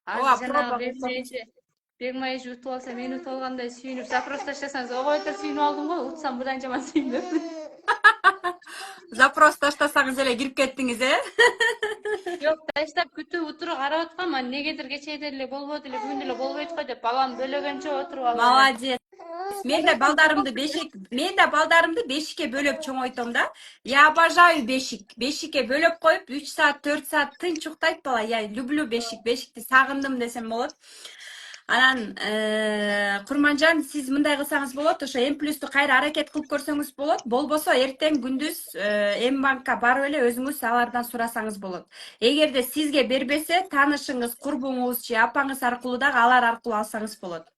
Ооба, Азыр проба жанагы Бегмайыш утуп алса, мен утуп алгандай сүйүнүп, запрос таштасаңыз, ого бетер сүйүнүп алдым го, утсам будан жаман сүйүнөм. Запрос таштасаңыз эле кирип кеттиңиз, Жок, таштап күтүп утуруп карап аткам, анан негедир кечээде эле болбоду эле, бүгүн эле болбойт го деп, балам бөлөгөнчө отуруп алып элем. Молодец. Мен да балдарымды бешикке бөлөп чоңойтом да. Я обожаю бешик. Бешикке бөлөп коюп 3 саат, 4 саат тынч уктайт бала. Я люблю бешик. Бешикти сагындым десем болот. Анан Курманжан, сиз мындай кылсаңыз болот, ошо М+ту кайра аракет кылып көрсөңүз болот. Болбосо эртең күндүз М-банкка барып эле өзүңүз алардан сурасаңыз болот. Эгерде сизге бербесе, таанышыңыз, курбуңуз же апаңыз аркылуу дагы алар аркылуу алсаңыз болот.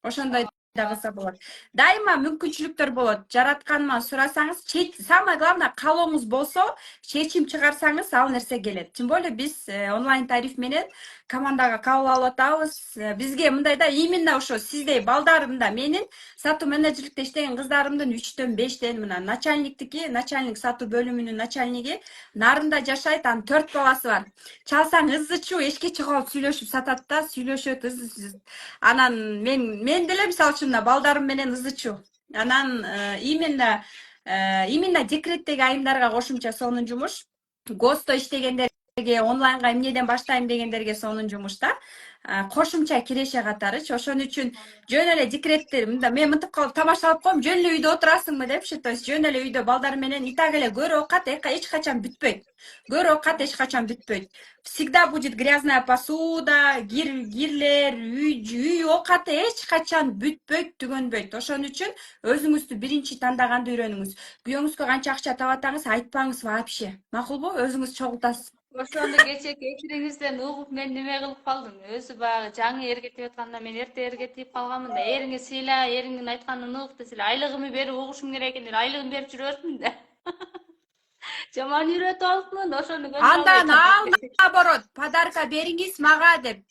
Ошондой да кылса болот. Дайыма мүмкүнчүлүктөр болот. Жараткандан сурасаңыз, самое главное, каалооңуз болсо, чечим чыгарсаңыз, ал нерсе келет. Тем более биз онлайн тариф менен командага кабыл алып атабыз. Бизге мындай да, именно ошо сиздей балдарымда менин сатуу менеджерликте иштеген кыздарымдын 3төн 5тен мына начальник сатуу бөлүмүнүн начальниги Нарында жашайт, анын 4 баласы бар. Чалсаң ызы-чуу эшикке чыгып алып сүйлөшүп сатат да, сүйлөшөт. Анан мен деле мисалы үчүн балдарым менен ызы-чуу. Анан именно декреттеги айымдарга кошумча сонун жумуш. ГОСТо иштегендерге, онлайнга эмнеден баштайм дегендерге сонун жумуш да. Кошумча киреше катарычы. Ошон үчүн жөн эле декретти мен мынтип калып тамашалап коем, жөн эле үйдө отурасыңбы депчи. То есть жөн эле үйдө балдар менен и так эле көрө окат эч качан бүтпөйт. Көрө окат эч качан бүтпөйт. Всегда будет грязная посуда, кирлер, үй окаты эч качан бүтпөйт, түгөнбөйт. Ошон үчүн өзүңүздү биринчи тандаганды үйрөнүңүз. Күйөөңүзгө канча акча табатаңыз айтпаңыз вообще. Макулбу? Өзүңүз чогултасыз. Ошондо кечээки эфириңизден угуп мен неме кылып калдым. Өзү баягы жаңы эргетип атканда мен эрте эргетип калганмын да. Эриңи сыйла, эриңдин айтканын угуп десе, айлыгымды берип угушум керек экен. Айлыгын берип жүрөсүң да. Жаман үйрөтүп алыпмын, ошону көрүп Андан ал наоборот, подарка бериңиз мага деп.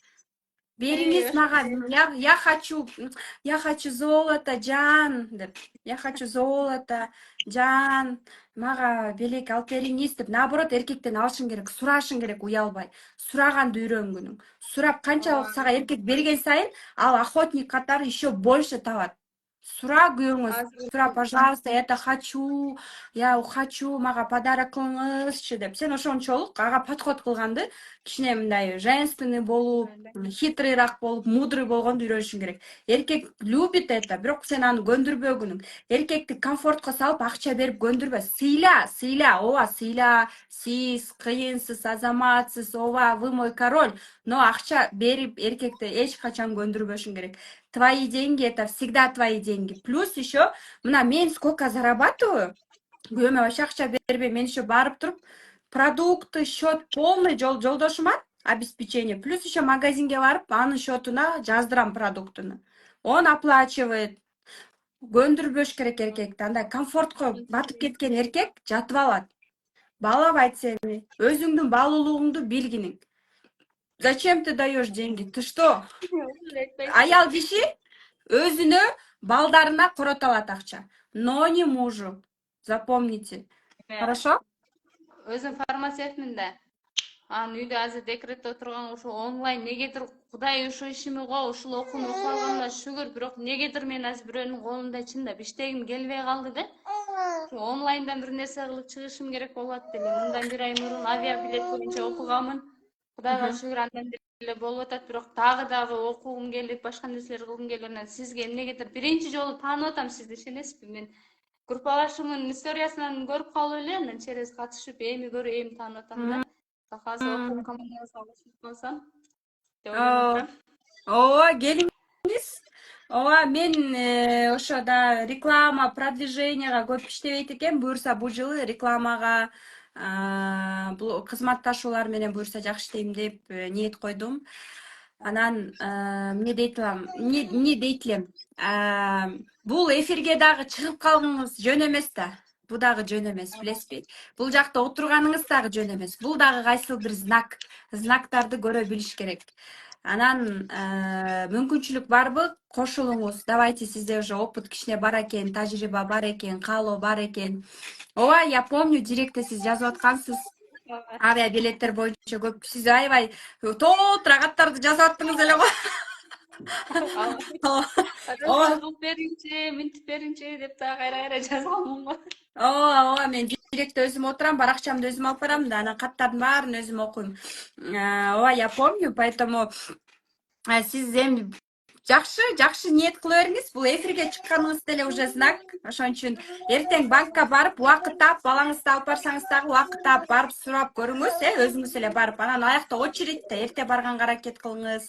Бериңиз мага. Я хочу золото, Жан деп. Я хочу золото, Жан. Мага белек алып бериңиз деп. Наоборот, эркектен алышың керек, сурашың керек уялбай. Сураганды үйрөнгүнүң. Сурап канчалык сага эркек берген сайын, ал охотник катары еще больше табат. Сура күйөөңүз, сура, пожалуйста, это хочу, я хочу, мага подарок кылыңызчы деп. Сен ошончолук ага подход кылганды, кичине мындай женственный болуп, хитрыйраак болуп, мудрый болгонду үйрөнүшүң керек. Эркек любит это, бирок сен аны көндүрбөгүнүң. Эркекти комфортко салып, акча берип көндүрбө. Ооба, сыйла, сиз кыйынсыз, азаматсыз, ооба, вы мой король. Но акча берип эркекти эч качан көндүрбөшүң керек. Твои деньги, это всегда твои деньги. Плюс еще, мен сколько зарабатываю, күйөөмө вообще акча бербейм. Мен еще барып туруп, продукты, счет полный жолдошума обеспечение. Плюс еще магазинге барып, анын счетуна жаздырам продуктуну. Он оплачивает. Көндүрбөш керек эркекти. Андай комфортко батып кеткен эркек жатып алат. Балабайт сени. Өзүңдүн баалуулугуңду билгиниң. Зачем ты даешь деньги? Ты что? Аял киши өзүнө, балдарына корото алат акча. Но не мужу. Запомните. Хорошо? Өзүм фармацевтмин да. Анын үйдө азыр декретте отурган ошо онлайн негедир Кудай ушул ишими го, ушул окууну окуп алганына шүгүр, бирок негедир мен азыр бирөөнүн колунда чындап иштегим келбей калды да. Онлайндан бир нерсе кылып чыгышым керек болот деле. Мындан бир ай мурун авиабилет боюнча окуганмын. Кудайга шүгүр андан деле болуп атат, бирок дагы окугум келип, башка нерселер кылгым келип, анан сизге эмнегедир биринчи жолу таанып атам сизди, ишенесизби? Мен группалашымдын историясынан көрүп калып эле, анан через катышып, эми көрүп, эми таанып атам да. Кудай кааласа окуу командабызга кошулуп калсам деп ойлоп О, отурам. ооба келиңиз. Ооба мен ошо да реклама, продвиженияга көп иштебейт экен. Буюрса бул жылы рекламага бул кызматташуулар менен буюрса жакшы иштейм деп ниет койдум. Анан эмне дейт элем? Бул эфирге дагы чыгып калганыңыз жөн эмес да. Бул дагы жөн эмес, билесизби? Бул жакта отурганыңыз дагы жөн эмес. Бул дагы кайсыл бир знак. Знактарды көрө билиш керек. Анан мүмкүнчүлүк барбы? Кошулуңуз. Давайте, сизде уже опыт кичине бар экен, тажрыйба бар экен, каалоо бар экен. Ооба, я помню, директте сиз жазып аткансыз. Авиабилеттер боюнча көп сиз аябай толтура каттарды жазып аттыңыз эле го. Ооба. Кылып бериңчи, минтип бериңчи деп дагы кайра жазганмын го. Ооба, мен директте өзүм отурам, баракчамды өзүм алып барам да, анан каттардын баарын өзүм окуйм. Ооба, я помню, поэтому сиз эми жакшы ниет кыла бериңиз. Бул эфирге чыкканыңыз деле уже знак. Ошон үчүн эртең банкка барып, убакыт таап, балаңызды алып барсаңыз дагы убакыт таап барып сурап көрүңүз, өзүңүз эле барып. Анан аякта очередьте эрте барганга аракет кылыңыз.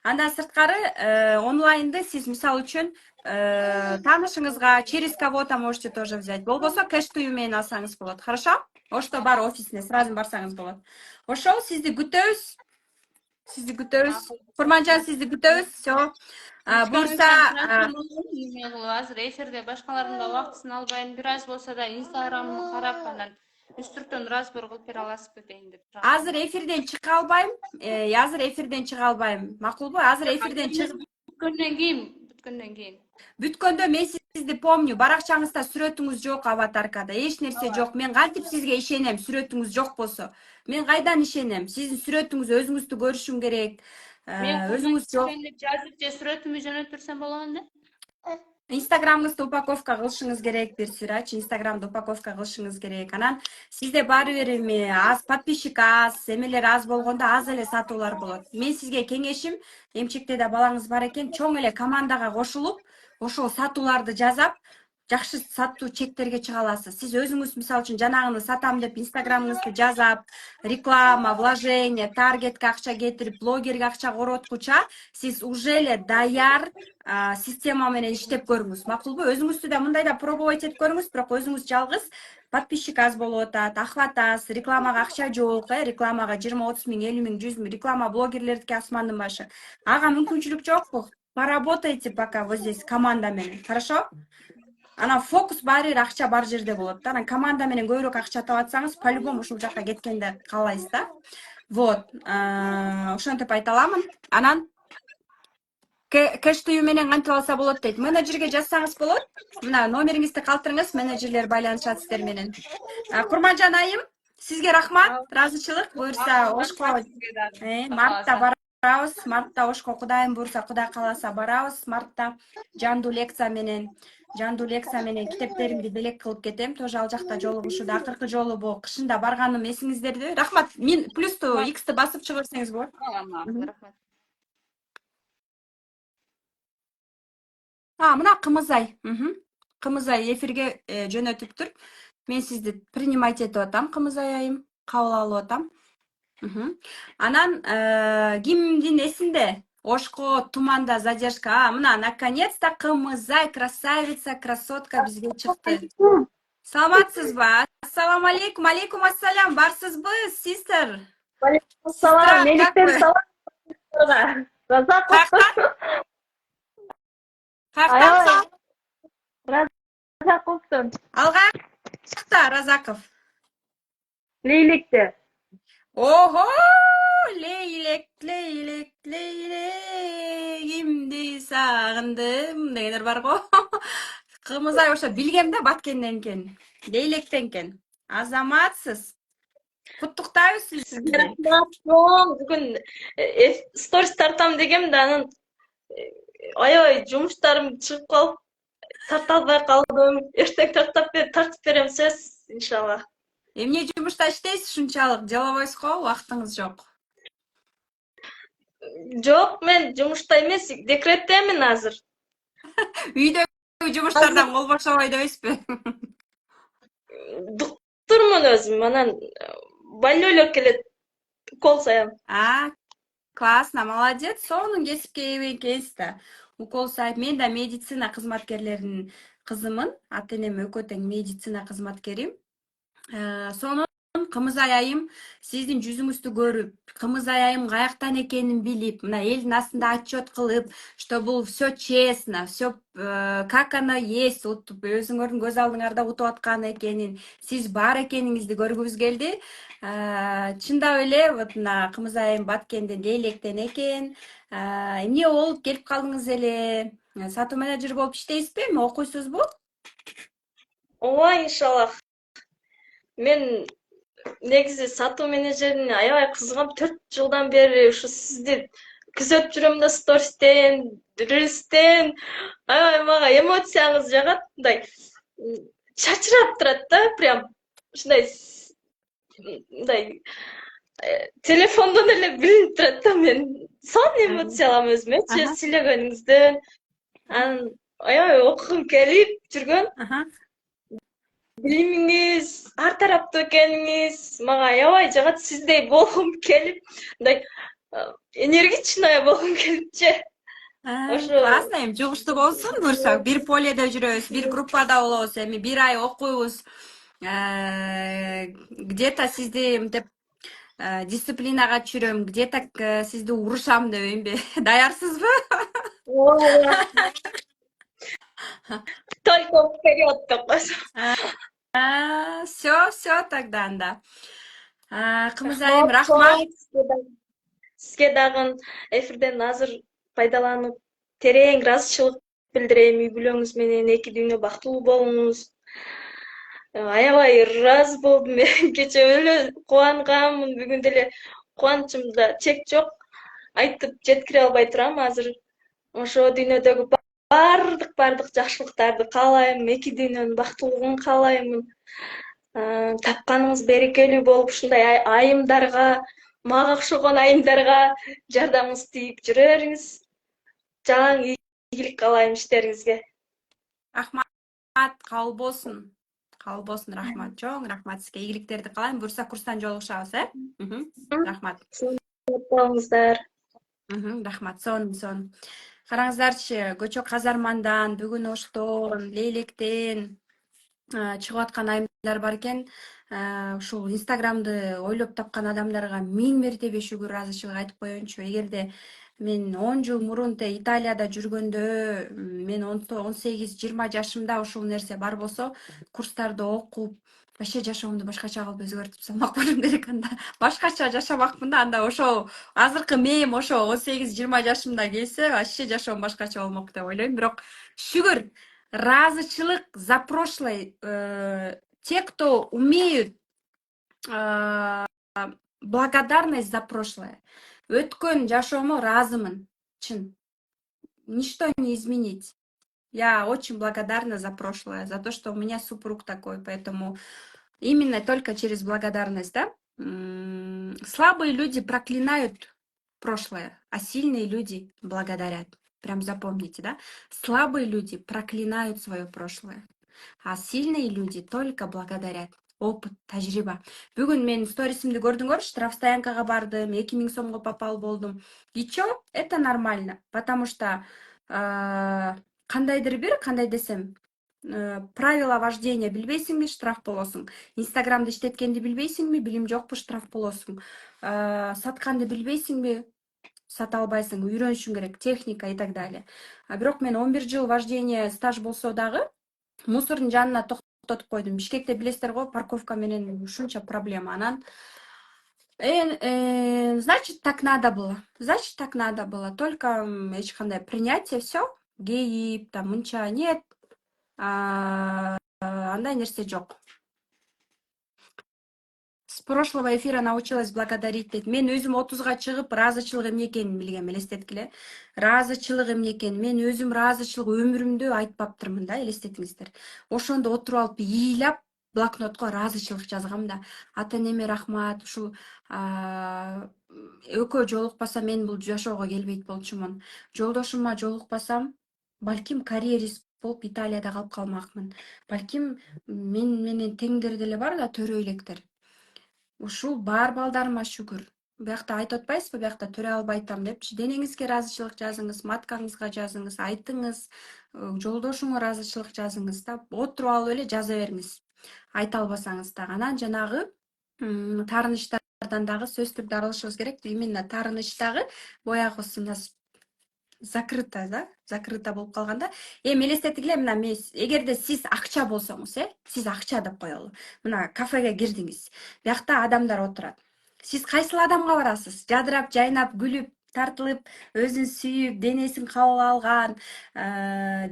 Андан сырткары онлайнды сиз мисалы үчүн таанышыңызга через кого-то можете тоже взять. Болбосо кэш-тую менен алсаңыз болот. Хорошо? Ошто бар офисине сразу барсаңыз болот. Ошол, сизди күтөбүз. Курманжан, сизди күтөбүз. Все. Буюрса азыр эфирде башкалардын да убактысын албайын. Бир аз болсо да инстаграмымды карап, анан үстүртөн разбор кылып бере аласызбы дейин деп турам. азыр эфирден чыга албайм. Макулбу? Азыр эфирден чыгып Бүткөндөн кийин. бүткөндө мен сизди помню. Баракчаңызда сүрөтүңүз жок, аватаркада эч нерсе жок. Мен кантип сизге ишенем, сүрөтүңүз жок болсо? Мен кайдан ишенем? Сиздин сүрөтүңүз өзүңүздү көрүшүм керек. Өзүңүз жок. Мен жазып же сүрөтүмдү жөнөтүрсөм болобу да? Инстаграмыңызды упаковка кылышыңыз керек, бир сырачы Инстаграмды упаковка кылышыңыз керек. Анан сизде баары бир эми аз подписчик аз, эмелер аз болгондо аз эле сатуулар болот. Мен сизге кеңешим, эмчекте да балаңыз бар экен, чоң эле командага кошулуп, ошол сатууларды жасап, жакшы сатуу чектерге чыга аласыз. Сиз өзүңүз мисалы үчүн жанагыны сатам деп инстаграмыңызды жазап, реклама, вложение, таргетке акча кетирип, блогерге акча короткуча, сиз уже эле даяр система менен иштеп көрүңүз. Макулбу? Өзүңүздү да мындай да пробовать этип көрүңүз, бирок өзүңүз жалгыз, подписчик аз болуп атат, охват аз, рекламага акча жок, рекламага 20-30 миң, 50 миң, 100 миң реклама блогерлердики асмандын башы. Ага мүмкүнчүлүк жокпу? Поработайте пока вот здесь команда менен, хорошо? Анан фокус баары бир акча бар жерде болот да. Анан команда менен көбүрөөк акча табатсаңыз, по-любому ушул жакка кеткенди каалайсыз да. Вот, ошентип айта аламын. Анан кэш-тую менен кантип алса болот дейт. Менеджерге жазсаңыз болот. Мына номериңизди калтырыңыз, менеджерлер байланышат сиздер менен. Курманжан айым, сизге рахмат, ыраазычылык. Буюрса Ошко мартта барабыз. Мартта Ошко Кудайым буюрса, Кудай кааласа барабыз. Мартта Жанду лекция менен китептеримди белек кылып кетем. Тоже ал жакта жолугушууда акыркы жолу бул кышында барганым эсиңиздерби? Рахмат. Мен плюсту X'ти басып чыгып берсеңиз болот. Рахмат. Мына Кымызай. Кымызай эфирге жөнөтүптүр. Мен сизди принимать этип атам, Кымызай айым. Кабыл алып атам. Анан кимдин эсинде? Ошко туманда задержка. Мына наконец-то Кымызай, красавица, красотка бизге чыкты. Саламатсызбы? Ассаламу алейкум. Алейкум ассалам. Барсызбы, систер? Салам, Меликтен салам. Разаковтун. Каяктан? Разаковтун. Алгакта Разаков. Лейликте. Ого! Лейлек, кимди сагындым дегендер бар го. Кымызай ошо билгем да Баткенден экен. Лейлектен экен. Азаматсыз. Куттуктайбыз сизди. Бүгүн сторис тартам дегем да анан аябай жумуштарым чыгып калып тарта албай калдым. Эртең тартып берем сөз, иншалла. Эмне жумушта иштейсиз ушунчалык? Деловойсуз го, убактыңыз жок. Жок, мен жумушта эмес, декреттемин азыр. Үйдөгү жумуштардан кол бошобой дебейсизби? Доктормун өзүм, анан больной элек келет. укол саям. Классно, молодец. Сонун кесипке ээ экенсиз да. Укол сайып, мен да медицина кызматкерлеринин кызымын. Ата энем экөө тең медицина кызматкери. Сонун кымыз аяйым сиздин жүзүңүздү көрүп, кымыз аяйым каяктан экенин билип, мына элдин астында отчет кылып, что бул все честно, все как оно есть, өзүңөрдүн көз алдыңарда утуп аткан экенин, сиз бар экениңизди көргүбүз келди. Чындап эле вот мына кымыз аяйым Баткенден, Лейлектен экен. Эмне болуп келип калдыңыз эле? Сатуу менеджер болуп иштейсизби? Эми окуйсузбу? Ооба, иншаллах. Мен негизи сатуу менеджерине аябай кызыгам. 4 жылдан бери ушу сизди күзөтүп жүрөм да стористен, рилстен. Аябай мага эмоцияңыз жагат. Мындай чачырап турат да, прям ушундай мындай телефондон эле билинип турат да, мен сонун эмоция алам өзүмөчү сүйлөгөнүңүздөн. Анан аябай окугум келип жүргөн. Билимиңиз, ар тараптуу экениңиз мага аябай жагат. Сиздей болгум келип, мындай энергичный болгум келипчи. Классно, эми жугуштуу болсун буюрса. Бир поледе жүрөбүз, бир группада болобуз, эми бир ай окуйбуз. Где-то сизди мынтип дисциплинага түшүрөм, где-то сизди урушам дебеймби? Даярсызбы? Только вперед деп койсо. Все тогда анда. Кымыз айым, рахмат. Сизге дагы эфирден азыр пайдаланып терең ыраазычылык билдирейм. Үй бүлөңүз менен 2 дүйнө бактылуу болуңуз. Аябай ыраазы болдум мен. Кече эле кубангаммын, бүгүн деле кубанычымда чек жок. Айтып жеткире албай турам азыр. Ошо дүйнөдөгү бардык жакшылыктарды каалайм. 2 дүйнөнүн бактылуулугун каалаймын. Тапканыңыз берекелүү болуп, ушундай айымдарга, мага окшогон айымдарга жардамыңыз тийип жүрө бериңиз. Жалаң ийгилик каалайм иштериңизге. Рахмат, кабыл болсун. Кабыл болсун, рахмат. Чоң рахмат сизге. Ийгиликтерди каалайм. Буюрса курстан жолугушабыз, Рахмат. Болуңуздар. Рахмат. Сонун. Караңыздарчы, Көчө Казармандан, Бүгүн Оштон, Лейлектен чыгып аткан айымдар бар экен. Ушул Инстаграмды ойлоп тапкан адамдарга 1000 мертебе шүгүр, ыраазычылык айтып коеюнчу. Эгерде мен 10 жыл мурун Италияда жүргөндө, мен 18-20 жашымда ушул нерсе бар болсо, курстарды окуп, вообще жашоомду башкача кылып өзгөртүп салмак болом керек. Анда башкача жашамакмын да. Анда ошо азыркы мем ошо 18-20 жашымда келсе, вообще жашоом башкача болмок деп ойлойм. Бирок шүгүр, ыраазычылык за прошлое. Те, кто умеют благодарность за прошлое. Өткөн жашоомо ыраазымын, чын. Ничто не изменить. Я очень благодарна за прошлое, за то, что у меня супруг такой, поэтому именно только через благодарность, да? Слабые люди проклинают прошлое, а сильные люди благодарят. Прям запомните, да? Слабые люди проклинают свое прошлое, а сильные люди только благодарят. Опыт, тажрыйба. Бүгүн мен сторисимди көрдүңөр, штрафстоянкага бардым, 2000 сомго попал болдум. И чё? Это нормально, потому что кандай десем, правила вождения билбейсиңби, штраф болосуң. Инстаграмды иштеткенди билбейсиңби, билим жокпу, штраф болосуң. Сатканды билбейсиңби, сата албайсың, үйрөнүшүң керек, техника и так далее. Бирок мен 11 жыл вождение стаж болсо дагы мусордун жанына токтотуп койдум. Бишкекте билесиздер го, парковка менен ушунча проблема. Анан значит, так надо было. Только эч кандай принятие, все. Гейип, там мынча нет. Андай нерсе жок. С прошлого эфира научилась благодарить дейт. Мен өзүм 30га чыгып, ыраазычылык эмне экенин билгем, элестеткиле. Ыраазычылык эмне экенин мен өзүм ыраазычылык өмүрүмдө айтпаптырмын да, элестетиңиздер. Ошондо отуруп алып, ыйлап, блокнотко ыраазычылык жазгам да. Ата энеме рахмат, ушул экөө жолукпаса мен бул жашоого келбейт болчумун. Жолдошума жолукпасам, балким карьерист болуп Италияда калып калмакмын. Балким мен менен теңдер деле бар да, төрөйлектер. Ушул бар балдарыма шүгүр. биякта айтып атпайсызбы, биякта төрө албай айтам депчи. Денеңизге ыраазычылык жазыңыз, маткаңызга жазыңыз, айтыңыз, жолдошуңа ыраазычылык жазыңыз да, отуруп алып эле жаза бериңиз. Айта албасаңыз дагы. Анан жанагы таарынычтардан дагы сөзсүз түрдө арылышыбыз керек. Именно таарынычтагы боягысы у нас закрыто, да, закрыто болуп калганда, элестетигиле, мына мен эгерде сиз акча болсоңуз, сиз акча деп коелу. Мына кафеге кирдиңиз. Биякта адамдар отурат. Сиз кайсыл адамга барасыз? Жадырап, жайнап, күлүп, тартылып, өзүн сүйүп, денесин кабыл алган,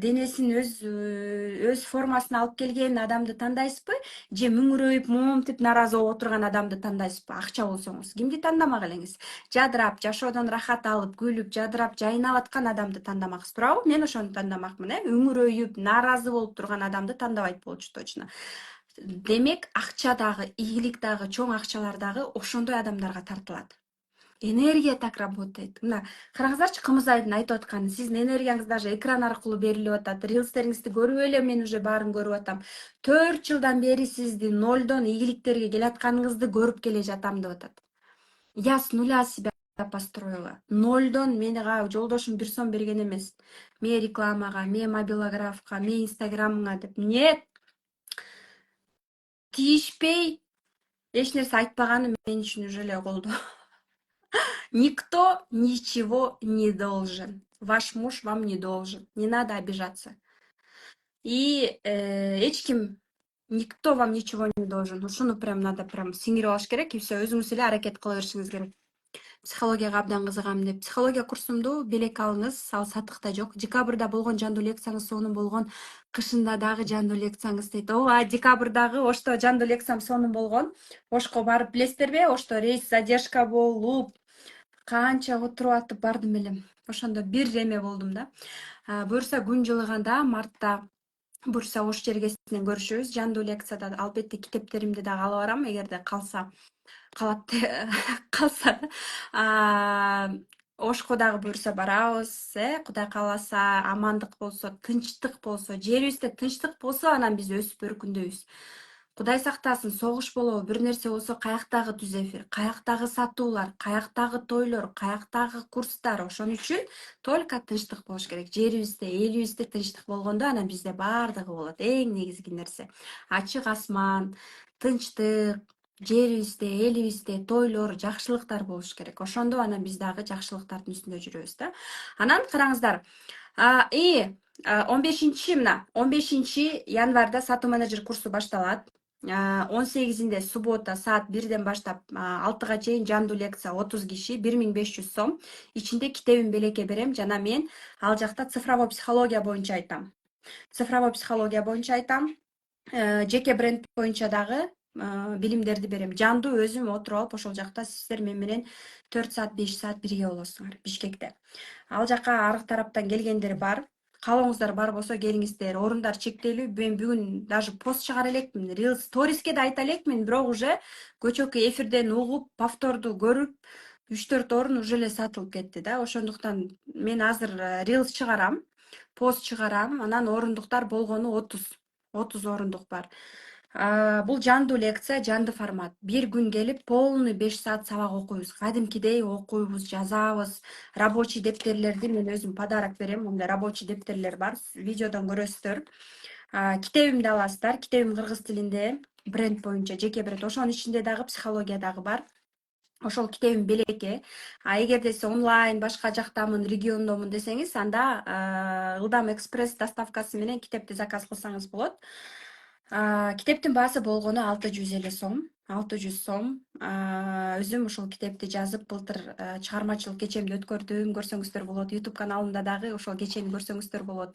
денесин өз формасына алып келген адамды тандайсызбы? Же мүңүрөйүп, момунтип, наразы болуп отурган адамды тандайсызбы? Акча болсоңуз, кимди тандамак элеңиз? Жадырап, жашоодон рахат алып, күлүп, жадырап, жайнап аткан адамды тандамаксыз, туурабы? Мен ошону тандамакмын, Үңүрөйүп, наразы болуп турган адамды тандабайт болчу точно. Демек, акча дагы, ийгилик дагы, чоң акчалар дагы ошондой адамдарга тартылат. Энергия так работает. Мына караңыздарчы, Кымызайдын айтып атканы, сиздин энергияңыз даже экран аркылуу берилип атат. Рилстериңизди көрүп эле мен уже баарын көрүп атам. 4 жылдан бери сиздин нолдон ийгиликтерге келатканыңызды көрүп келе жатам деп атат. Я с нуля себя построила. Нольдон менега жолдошум бир сом берген эмес. Ме рекламага, ме мобилографка, ме инстаграмыңа деп. Нет. Тийишпей эч нерсе айтпаганы мен үчүн уже эле колдоо. Никто ничего не должен. Ваш муж вам не должен. Не надо обижаться. И эч ким, никто вам ничего не должен. Ушуну прям надо прям сиңирип алыш керек, и все, өзүңүз эле аракет кыла беришиңиз керек. Психологияга абдан кызыгам деп. Психология курсумду белек алыңыз, ал сатыкта жок. Декабрда болгон жандуу лекцияңыз сонун болгон, кышында дагы жандуу лекцияңыз дейт. Ооба, декабрдагы Ошто жандуу лекциям сонун болгон. Ошко барып билесиздерби? Ошто рейс задержка болуп, канча отуруп атып бардым элем. Ошондо бир эме болдум да. Буюрса күн жылыганда, мартта буюрса Ош жергесинен көрүшөбүз. Жандуу лекцияда албетте китептеримди дагы алып барам, эгерде калса. Калат калса. Ошко дагы буюрса барабыз, Кудай кааласа, амандык болсо, тынчтык болсо, жерибизде тынчтык болсо, анан биз өсүп өркүндөйбүз. Кудай сактасын, согуш болобу, бир нерсе болсо, каяктагы түз эфир, каяктагы сатуулар, каяктагы тойлор, каяктагы курстар. Ошон үчүн только тынчтык болуш керек. Жерибизде, элибизде тынчтык болгондо, анан бизде баардыгы болот. Эң негизги нерсе. Ачык асман, тынчтык, жерибизде, элибизде тойлор, жакшылыктар болуш керек. Ошондо анан биз дагы жакшылыктардын үстүндө жүрөбүз да. Анан караңыздар. 15 январда сатуу менеджер курсу башталат. 18-inde суббота saat 1'den баштап 6-га чейин жандуу лекция 30 киши 1500 сом. Ичинде китебин белекке берем жана мен ал жакта цифровой психология боюнча айтам. Цифровой психология боюнча айтам. Жеке бренд боюнча дагы билимдерди берем. Жандуу өзүм отуруп алып ошол жакта сиздер менен 4 saat 5 saat бирге болосуңар Бишкекте. Ал жака аркы тараптан келгендер бар. Каалооңуздар бар болсо келиңиздер. Орундар чектелүү. Мен бүгүн даже пост чыгара элекмин. Reels сториске да айта элекмин, бирок уже көчөкү эфирден угуп, повторду көрүп, 3-4 орун уже эле сатылып кетти да. Ошондуктан мен азыр Reels чыгарам, пост чыгарам. Анан орундуктар болгону 30 орундук бар. Бул жандуу лекция, жандуу формат. Бир күн келип, полный 5 saat сабак окуйбуз. Кадимкидей окуйбуз, жазабыз. Рабочий дептерлерди мен өзүм подарок берем. Мындай рабочий дептерлер бар. Видеодон көрөсүздөр. Китебимди аласыздар. Китебим кыргыз тилинде, бренд боюнча, жеке бренд. Ошонун ичинде дагы психология дагы бар. Ошол китебим белекке. Эгерде сиз онлайн башка жактамын, региондомун десеңиз, анда ылдам экспресс доставкасы менен китепти заказ кылсаңыз болот. Китептин баасы болгону 600 сом. 600 сом. Өзүм ушул китепти жазып, былтыр чыгармачылык кечемди өткөрдүм. Көрсөңүздөр болот. YouTube каналымда дагы ошол кечени көрсөңүздөр болот.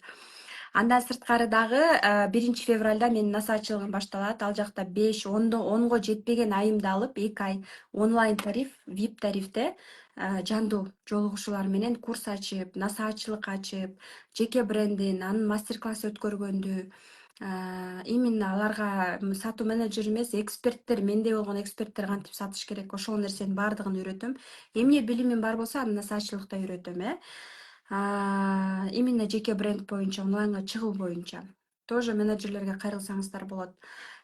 Андан сырткары дагы 1 февралда менин насаатчылыгым башталат. Ал жакта 5-10го жетпеген айымды алып 2 ай онлайн тариф, VIP тарифте жандуу жолугушуулар менен курс ачып, насаатчылык ачып, жеке брендин, анын мастер-класс өткөргөндү, именно аларга сатуу менеджер эмес, эксперттер, менде болгон эксперттер кантип сатыш керек, ошол нерсенин баардыгын үйрөтөм. Эмне билимим бар болсо, аны насаатчылыкта үйрөтөм, именно жеке бренд боюнча, онлайнга чыгуу боюнча. Тоже менеджерлерге кайрылсаңыздар болот.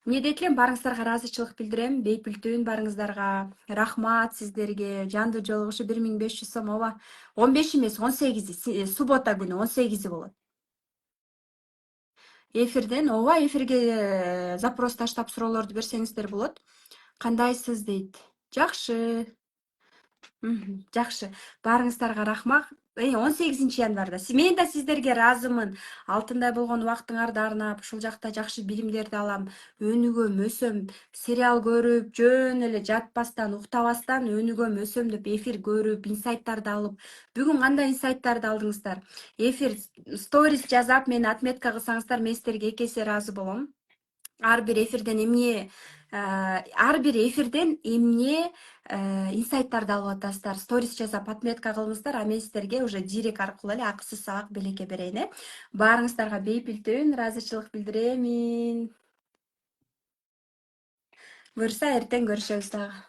эмне дейт элем, баарыңыздарга ыраазычылык билдирем. Бейпилтүүн баарыңыздарга рахмат сиздерге. Жандуу жолугушу 1500 сом. Ооба. 15 эмес, 18 суббота күнү 18 болот. Эфирден, ооба, эфирге запрос таштап суроолорду берсеңиздер болот. Кандайсыз дейт. Жакшы. Жакшы. Баарыңыздарга рахмат. 18 январда. Мен да сиздерге ыраазымын. Алтындай болгон убактыңарды арнап, ушул жакта жакшы билимдерди алам, өнүгөм, өсөм, сериал көрүп, жөн эле жатпастан, уктабастан өнүгөм, өсөм деп эфир көрүп, инсайттарды алып. Бүгүн кандай инсайттарды алдыңыздар? Эфир сторис жазап, мени отметка кылсаңыздар, мен сиздерге 2 эсе ыраазы болом. Ар бир эфирден эмне инсайттарды алып атасыздар. Сторис жазап отметка кылыңыздар, а мен сиздерге уже директ аркылуу эле акысыз сабак белекке берейин. Баарыңыздарга бейпилтүүн ыраазычылык билдиремин. Буюрса эртең көрүшөбүз дагы.